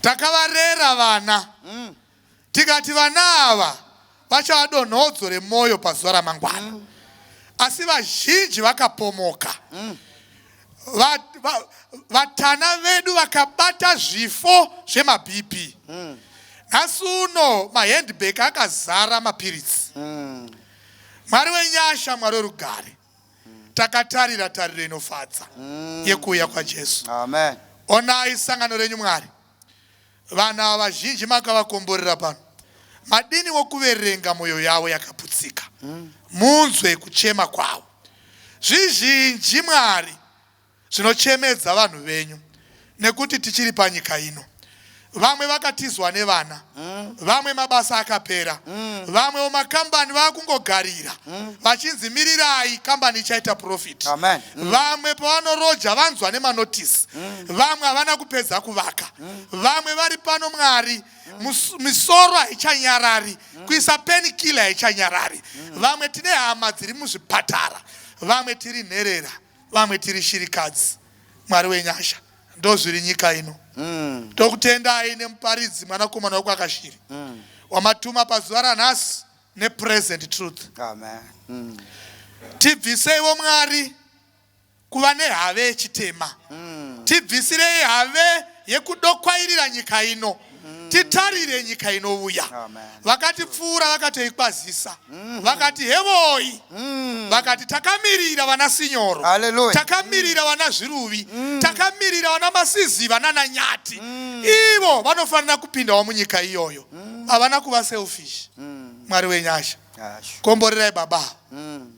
Takavarera vana, tikati vana ava vachadonhodzo remwoyo pazuva ramangwana, asi vazhinji vakapomoka. Vatana vedu vakabata zvifo zvemaBP. Nhasi uno mahandbag akazara mapiritsi. Mwari wenyasha, Mwari werugare, takatarira tariro inofadza yekuuya kwaJesu. Amen. Onai sangano renyu Mwari, vana vazhinji makavakomborera pano. Madini wokuverenga mwoyo yavo yakaputsika, munzwe kuchema kwavo. Zvizhinji Mwari zvinochemedza vanhu venyu, nekuti tichiri panyika ino. Vamwe vakatizwa nevana, vamwe mabasa akapera, vamwe makambani vakungogarira vachinzi mirirai kambani ichaita profit. Amen. Vamwe pavanoroja vanzwa nemanotisi, vamwe havana kupedza kuvaka, vamwe vari pano Mwari misoro haichanyarari, kuisa penikila haichanyarari. Vamwe tine hama dziri muzvipatara, vamwe tiri nherera, vamwe tiri shirikadzi. Mwari wenyasha, ndozviri nyika ino. Tokutendai nemuparidzi Mwanakomana wako akashiri, wamatuma pazuva ranhasi nepresent truth. Amen. Tibviseiwo Mwari kuva nehave yechitema, tibvisirei have yekudokwairira nyika ino, titarire nyika inouya. Vakatipfuura vakatoikwazisa, vakati hevoi, vakati takamirira vana Sinyoro, takamirira vana Zviruvi, takamirira vana Masiziva nananyati. Ivo vanofanira kupindawo munyika iyoyo, havana kuva selfish. Mwari wenyasha, komborerai baba,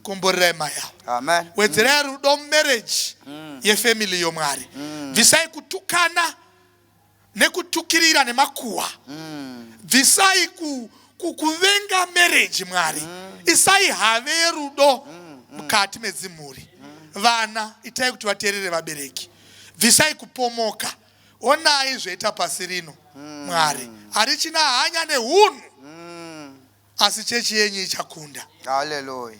komborerai mai avo. Amen. Wedzerai rudo marriage yefamily yoMwari. Bvisai kutukana nekutukirira nemakuhwa. Bvisai kuvenga marriage Mwari. Isai have yerudo mukati medzimhuri. Vana, itai kuti vateerere vabereki. Bvisai kupomoka. Onai zvoita pasi rino. Mwari harichina hanya nehunhu, asi chechi yenyu ichakunda. Hallelujah.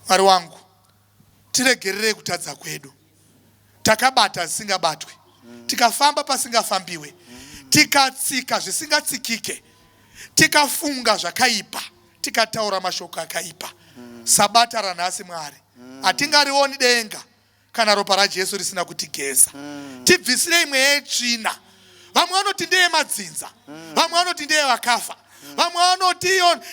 Mwari wangu, tiregererei kutadza kwedu. Takabata zvisingabatwe, tikafamba pasingafambiwe, tikatsika zvisingatsikike, tikafunga zvakaipa, tikataura mashoko akaipa. Sabata ranhasi Mwari, hatingarioni denga kana ropa raJesu risina kutigeza. Tibvisirei mweya yetsvina. Vamwe vanoti ndeye madzinza, vamwe vanoti ndeye vakafa, vamwe vanoti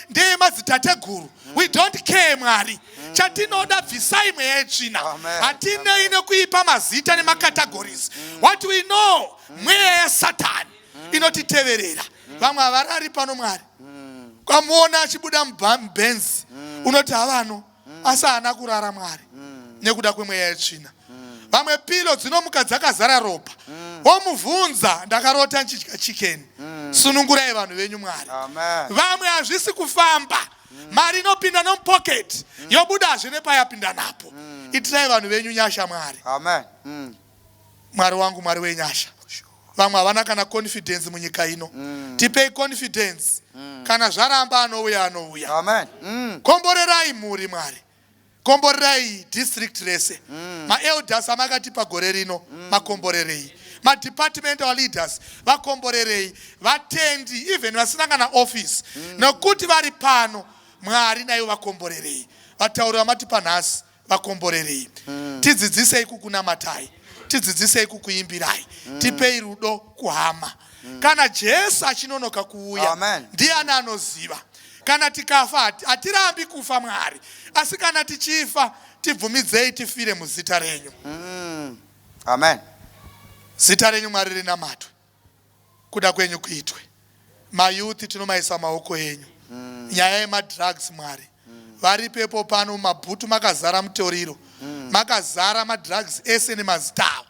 ndeye madzitateguru. We don't care Mwari. Chatinoda bvisai mweya yetsvina. Hatinei nekuipa mazita nemakategories. What we know, mweya yaSatani inotiteverera. Vamwe havarari pano Mwari. Ukamuona achibuda mubhenzi, unoti havano, asi haana kurara Mwari, nekuda kwemweya yetsvina. Vamwe pilo dzinomuka dzakazara ropa. Womubvunza, ndakarota nchidya chicken. Sunungurai vanhu venyu Mwari. Vamwe hazvisi kufamba, mari inopinda nomupocket, yobudazve nepayapinda napo. Itirai vanhu venyu nyasha Mwari. Mwari wangu, Mwari wenyasha. Vamwe havana kana confidence munyika ino. Tipei confidence. Kana zvaramba anouya anouya. Komborerai mhuri Mwari. Komborerai district rese. Maelders amakatipa gore rino, makomborerei. Departmental leaders, vakomborerei. Vatendi, even vasina kana office. Nokuti vari pano, Mwari naivo vakomborerei. Vatauri vamatipa nhasi, vakomborerei. Tidzidzisei kukunamatai. Tidzidzisei kukuimbirai. Tipei rudo kuhama. Kana Jesu achinonoka kuuya, ndiani anoziva. Kana tikafa, hatirambi kufa Mwari. Asi kana tichifa, tibvumidzei tifire muzita renyu. Amen. Zita renyu Mwari rinamatwe. Kuda kwenyu kuitwe. Mayuthi tinomaisa maoko enyu. Nyaya yemadrugs Mwari. Vari pepo pano mabhutu makazara mutoriro. Makazara madrugs ese nemazita avo.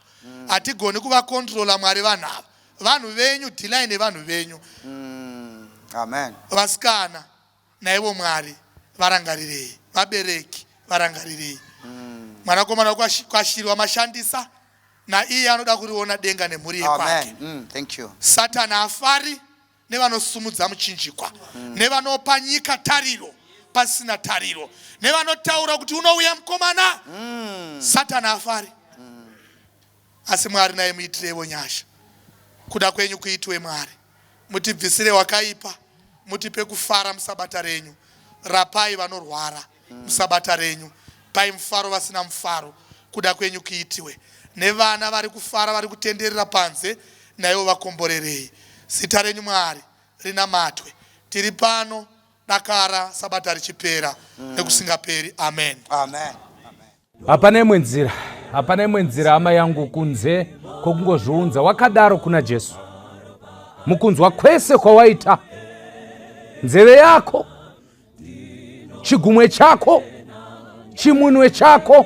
Hatigoni kuvakontrola Mwari vanhava. Vanhu venyu, dhilai nevanhu venyu. Amen. Vasikana, naivo Mwari, varangarirei. Vabereki, varangarirei. Mwanakomana kwashiri wamashandisa, na iye anoda kuriona denga nemhuri yekwake. Thank you. Satani afari nevanosumudza muchinjikwa, nevanopa nyika tariro pasina tariro, nevanotaura kuti unouya mukomana. Satani afari. Asi Mwari naye muitirewo nyasha. Kuda kwenyu kuitwe Mwari. Mutibvisire wakaipa, mutipe kufara musabata renyu. Rapai vanorwara musabata renyu. Pai mufaro vasina mufaro. Kuda kwenyu kuitiwe. Nevana vari kufara, vari kutenderera panze, naivo vakomborerei. Zita renyu Mwari rinamatwe. Tiri pano, dakara, sabata richipera, nekusingaperi. Amen. Amen. Hapana imwe nzira hama yangu kunze kwokungozviunza wakadaro kuna Jesu. Mukunzwa kwese kwawaita, nzeve yako, chigumwe chako, chimunwe chako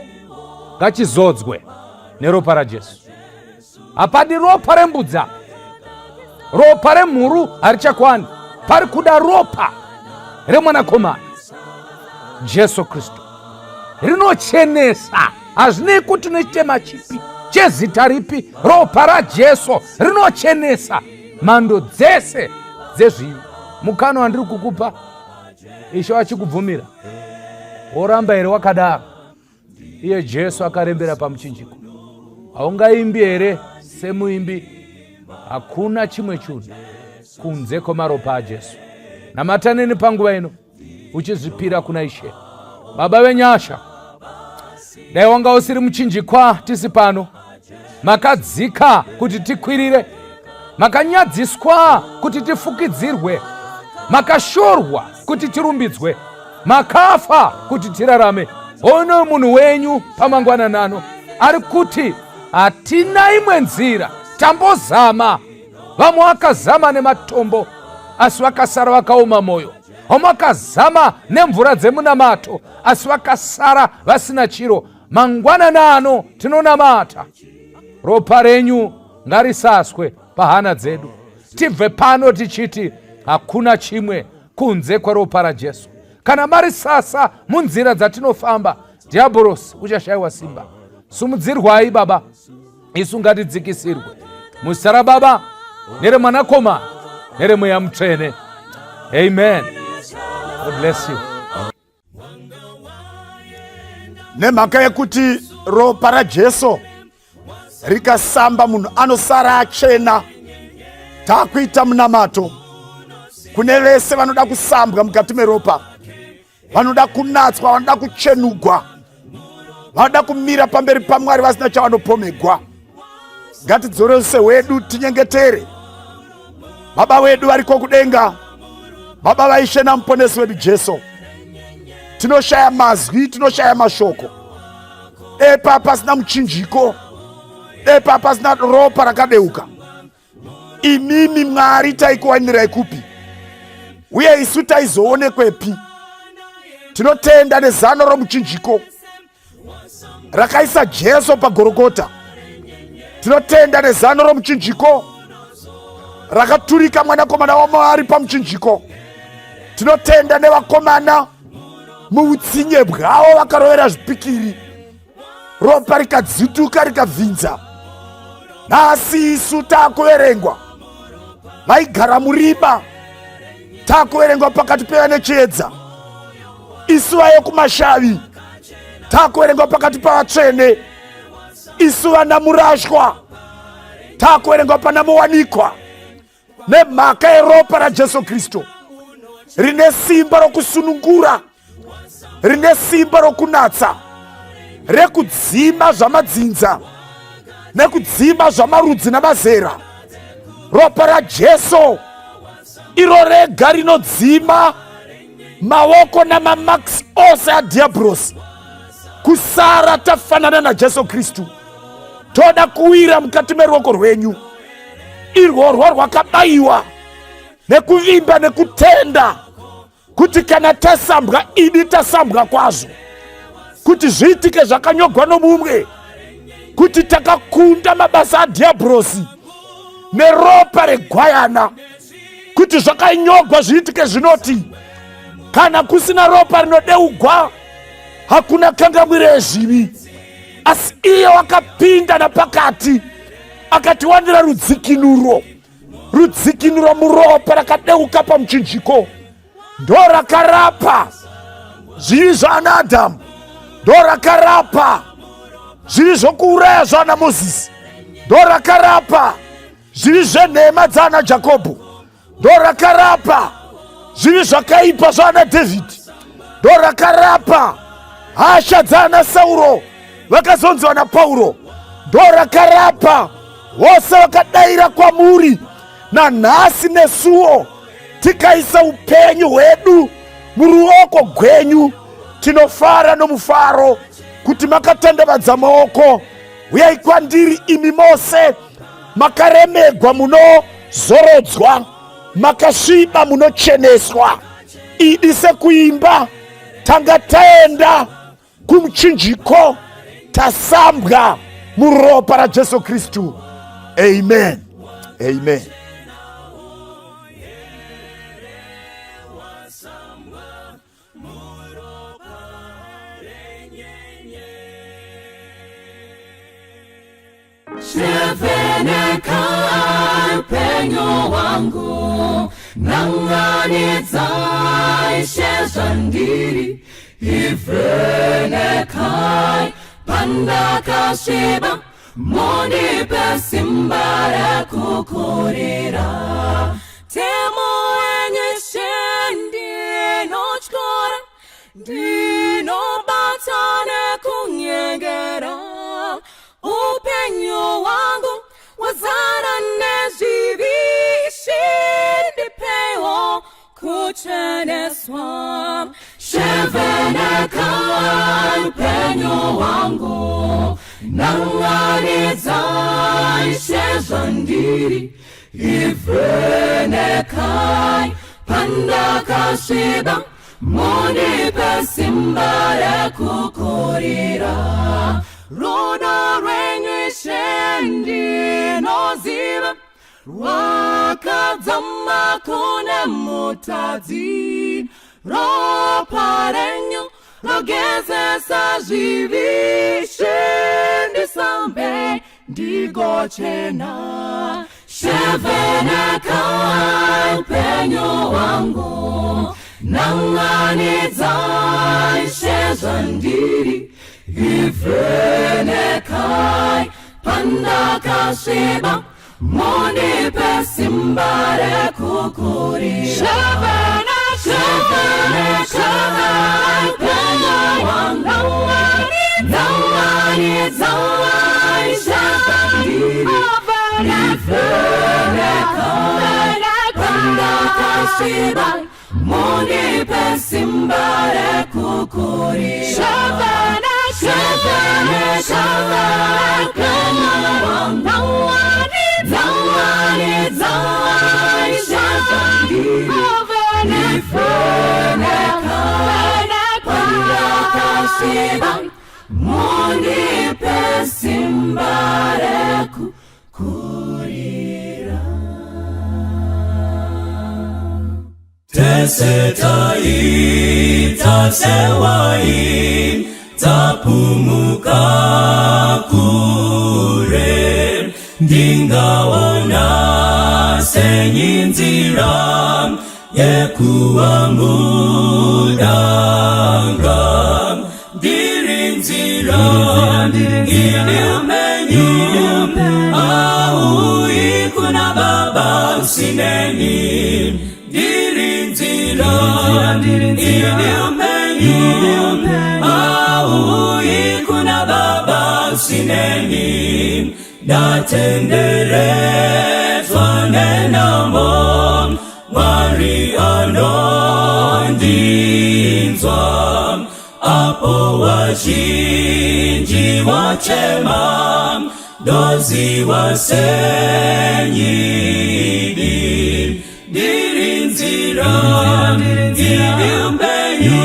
ngachizodzwe neropa raJesu. Hapadi ropa rembudza, ropa remhuru harichakwani. Pari kuda ropa remwanakomana Jesu Kristu rinochenesa. Hazvinei kuti nechitema chipi, chezita ripi, ropa raJesu rinochenesa mhando dzese dzezvivi. Mukano wandiri kukupa, Ishe achikubvumira, woramba here wakadaro. Iye Jesu akarembera pamuchinjiko. Haungaimbi here semuimbi? Hakuna chimwe chinhu kunze kwemaropa aJesu. Namataneni panguva ino uchizvipira kuna Ishe. Baba venyasha, dai wanga usiri muchinjikwa tisi pano, makadzika kuti tikwirire, makanyadziswa kuti tifukidzirwe, makashorwa kuti tirumbidzwe, makafa kuti tirarame. Ono munhu wenyu pamangwana ano ari kuti hatina imwe nzira, tambozama. Vamwe vakazama nematombo, asi vakasara vakaoma moyo. Vamwe vakazama nemvura dzemunamato, asi vakasara vasina chiro. Mangwana ano tinonamata, ropa renyu ngarisaswe pahana dzedu. Tibve pano tichiti hakuna chimwe kunze kweropa raJesu. kana mari sasa munzira dzatinofamba, dhiabhorosi uchashayiwa simba. Sumudzirwai Baba, isu ngatidzikisirwe muzita raBaba neremwanakomana neremweya mutsvene. Amen. God bless you. Nemhaka yekuti ropa raJesu rikasamba munhu anosara achena, takuita munamato kune vese vanoda kusambwa mukati meropa, vanoda kunatswa, vanoda kuchenugwa, vanoda kumira pamberi paMwari vasina chavanopomegwa. Ngatidzorose wedu tinyengetere. Baba wedu variko kudenga, Baba vaishe namuponesi wedu Jesu, tinoshaya mazwi, tinoshaya mashoko. Epa pasina muchinjiko, epa pasina ropa rakadeuka. Imimi Mwari taikuwanirai kupi? Uye isu taizoonekwepi? Tinotenda nezano romuchinjiko rakaisa Jesu paGorogota. Tinotenda nezano romuchinjiko rakaturika mwanakomana waMwari pamuchinjiko. Tinotenda nevakomana muutsinye bwavo vakarovera zvipikiri, ropa rikadzituka rikabvinza. Nhasi isu taakuverengwa, vaigara muriba, taakuverengwa pakati pevane chiedza. Isu vaye kumashavi, taakuverengwa pakati pavatsvene. Isu vana murashwa, taakuverengwa pana muwanikwa. Nemhaka yeropa raJesu Kristu rine simba rokusunungura, rine simba rokunatsa, rekudzima zvamadzinza nekudzima zvamarudzi namazera. Ropa raJesu iro rega rinodzima maoko namamaksi ose adhiabhurosi. Kusara tafanana naJesu Kristu, toda kuwira mukati meruoko rwenyu, irworwo rwakabayiwa nekuvimba nekutenda, kuti kana tasambwa idi tasambwa kwazvo, kuti zviitike zvakanyogwa nomumwe, kuti takakunda mabasa adhiabhurosi neropa regwayana, kuti zvakanyogwa zviitike zvinoti kana kusina ropa rinodeugwa hakuna kangamwiro yezvivi. Asi iye wakapinda napakati akatiwanira rudzikinuro, rudzikinuro muropa rakadeuka pamuchinjiko. Ndo rakarapa zvivi zvaana Adhamu, ndo rakarapa zvivi zvokuuraya zvaana Mozisi, ndo rakarapa zvivi zvenhema dzaana Jakobho, ndo rakarapa zvivi zvakaipa zvaana Dhavhidhi, ndo rakarapa hasha dzaana Sauro vakazonzwa naPauro, ndo rakarapa vose vakadayira kwamuri. Nanhasi nesuwo tikaisa upenyu hwedu muruoko gwenyu, tinofara nomufaro kuti makatandavadza maoko. Uyai kwandiri imi mose makaremegwa munozorodzwa, makasviba munocheneswa. Idi sekuimba tanga taenda kumuchinjiko, tasambwa muropa raJesu Kristu. Amen. Amen. Sheveneka upenyo wangu, nanganidza ishezvandiri. Ivrenekai pandakasviba, mundipe simba rekukurira. Temo enyeshe ndinotyora, ndinobata nekunyengera. Upenyo wangu wazara nezvivi, shindipewo kucheneswa. Sheveneka upenyo wangu, nanganidza ishezvandiri. Ivrenekai pandakasviba, mundipe simba rekukurira. Rudo rwenyu Ishe ndinoziva, rwakadzama kune mutadzi. Ropa logezesa zvivishe ndisambe ndigochena shevenekai upenyu wangu nanganidzai sezvandiri ivhenekai pandakasviba mundipe simba rekukurira shevenekai upenyu wangu nanganidzai sezvandiri pandakasviba mundipe simba rekukurira mundipe simba rekukurira Tesetai, tasewai, tapumuka kure, ndingaona senyinzira yekuwa mudanga, ndirinzira iliumenyu, au ikuna baba usineni, ndirinzira iliumenyu, au ikuna baba usineni, datenderezwa nenamo Mari anondinzwa apo wachinji wachema dozi wasenyidi ndirinzira iliumenyu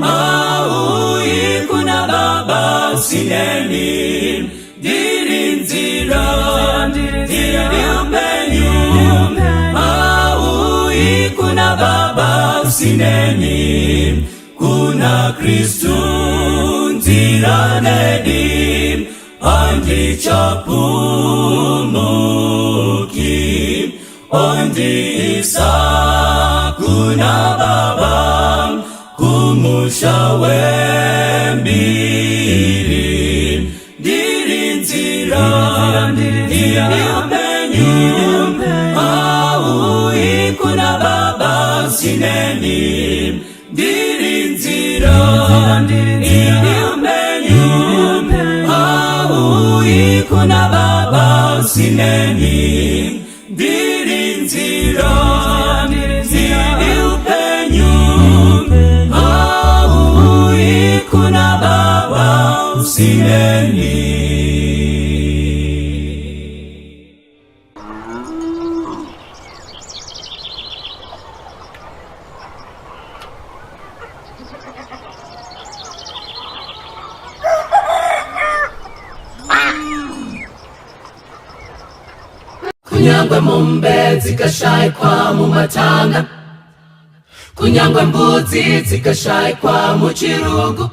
au ikuna baba usineni ndirinzira iliumenyu au ikuna baba usineni kuna Kristu nzira nedi andi chapumuki ondi isa kuna baba kumushawe mbiri ndirinzira iliumenyu au ikuna baba usineni ndirinzira iliumenyu au ikuna baba usineni ndirinzira iliumenyu au ikuna baba usineni. Kunyangwe mombe dzikashayikwa mumatanga, kunyangwe mbudzi dzikashayikwa muchirugu,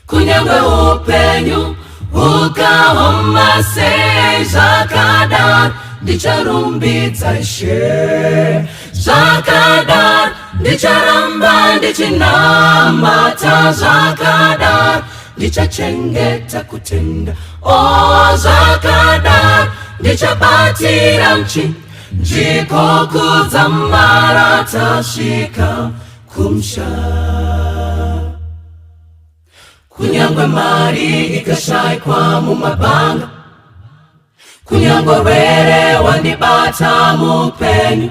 kunyangwe upenyu hukahoma sei zvakadaro ndicharumbidza Ishe, zvakadaro ndicharamba ndichinamata, zvakadaro ndichachengeta kutenda, zvakadaro ndichabatira mchinjiko kudzamara tasvika kumusha. Kunyangwe mari ikashayikwa mumabanga, kunyangwe urwere wandibata mupenyu,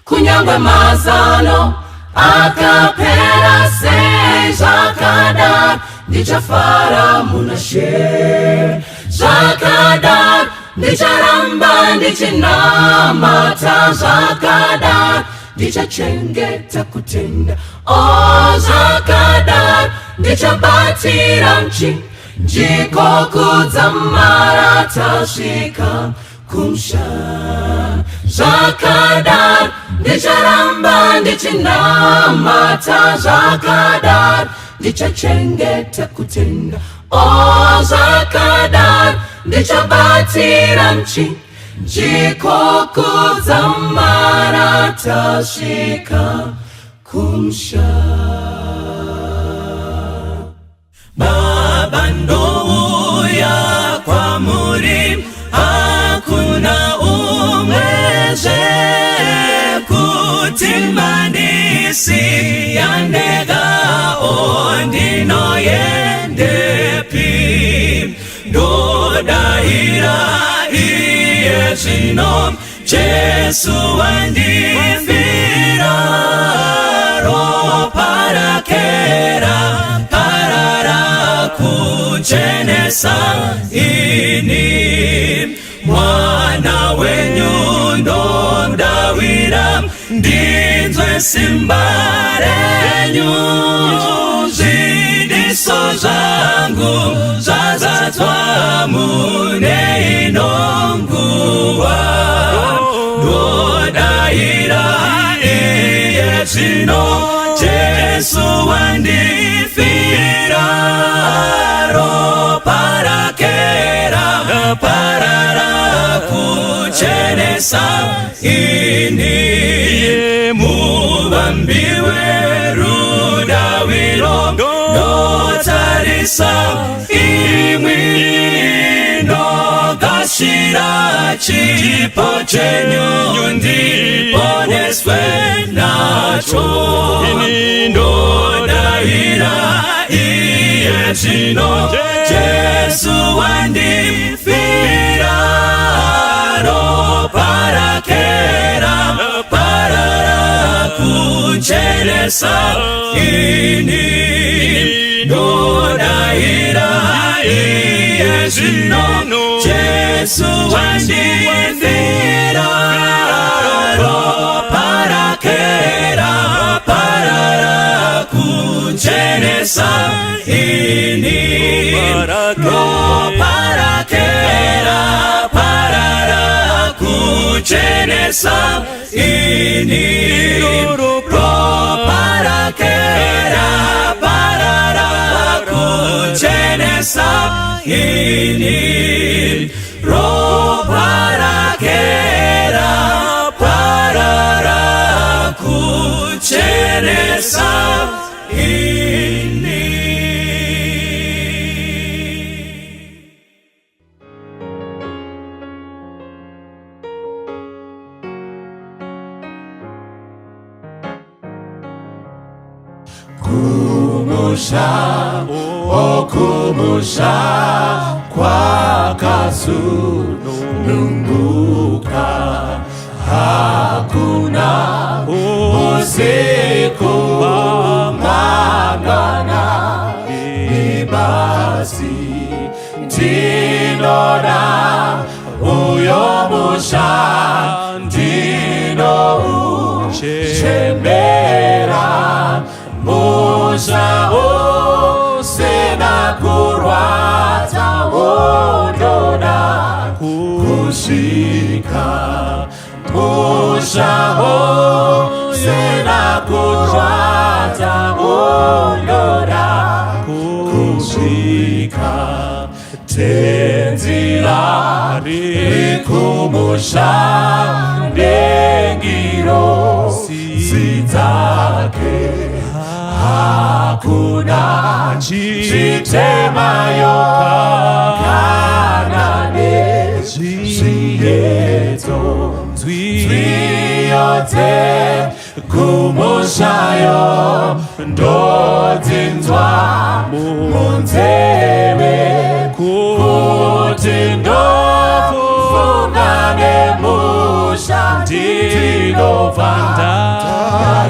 kunyangwe mazano akapera sei zvakadaro ndichafara muna She, zvakadaro ndicharamba ndichinamata, zvakadaro ndichachengeta kutenda, zvakadaro ndichabatira mchinjiko kudzamara tasvika kumusha. Zakadar, ndicharamba ndichinamata. Zakadar, ndichachengeta kutenda. Zakadar, ndichabatira mchi. Jikokuza marata shika kumsha. Baba ndoya kwa muri, hakuna umweze kutimbanisi yandega ondino yendepi dodahira iyezino Jesu wandifira ro parakera parara kuchenesa ini mwana wenyundo mdawira ndinzwe simbarenyu zidiso zangu zazatwa mune inonguwa dodaira iyezino Jesu wandifira ro parakera parara kuchenesa ini mubambiwe rudawiro notarisa imwindo gashira chipo chenyu ndiponeswe nacho ndodaira iyezino Jesu wandifira ro parakera parara kuchenesa ini ndodaira iyezino Jesu wandifira ro parakera parara kuchenesa ini ro parakera parara kuchenesa ini ro parakera parara kuchenesa ini ro parakera parara kuchenesa ini. Kumusha, okumusha kwa kasununguka, hakuna usiku mangana ibasi ndinona uyomusha ndino uchembera musha usena kurwata wondona kushika musha usena kurwata wondona kushika tenzira rikumusha ndengiro zitake hakuna chitemayo kanane zviyeto zviyote kumushayo ndodzinzwa munzeve kuti ndofunga nemusha ndinobva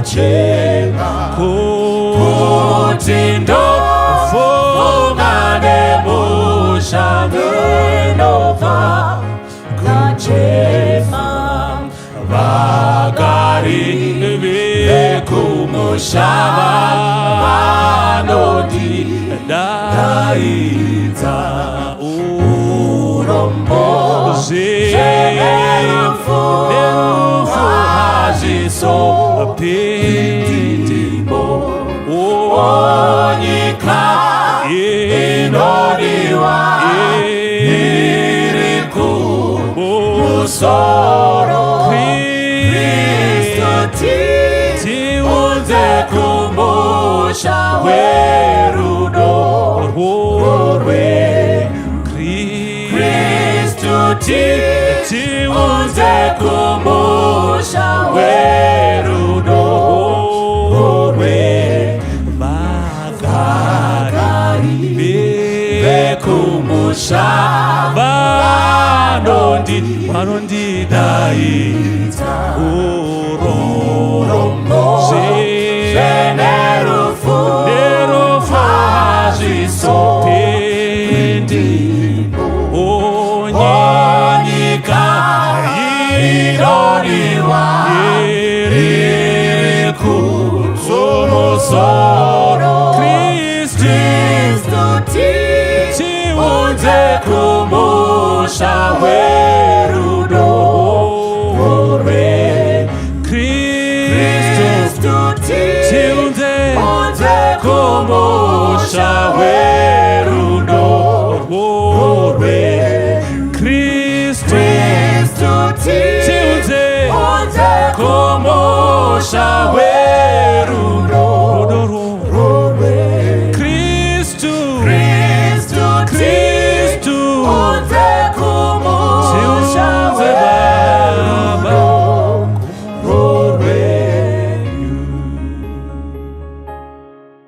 ndachena kuti ndofunga nemusha ndinobva ndachena vagari vekumushava vanondidaidza urombo Hajiso Pidimo Onyika Inodiwa Iriku Musoro Kristo Tiunze kumbusha Werudo Rorwe Kristo Tiunze kumbusha Werudo Rorwe Magari Bekumusha Vanondi Dai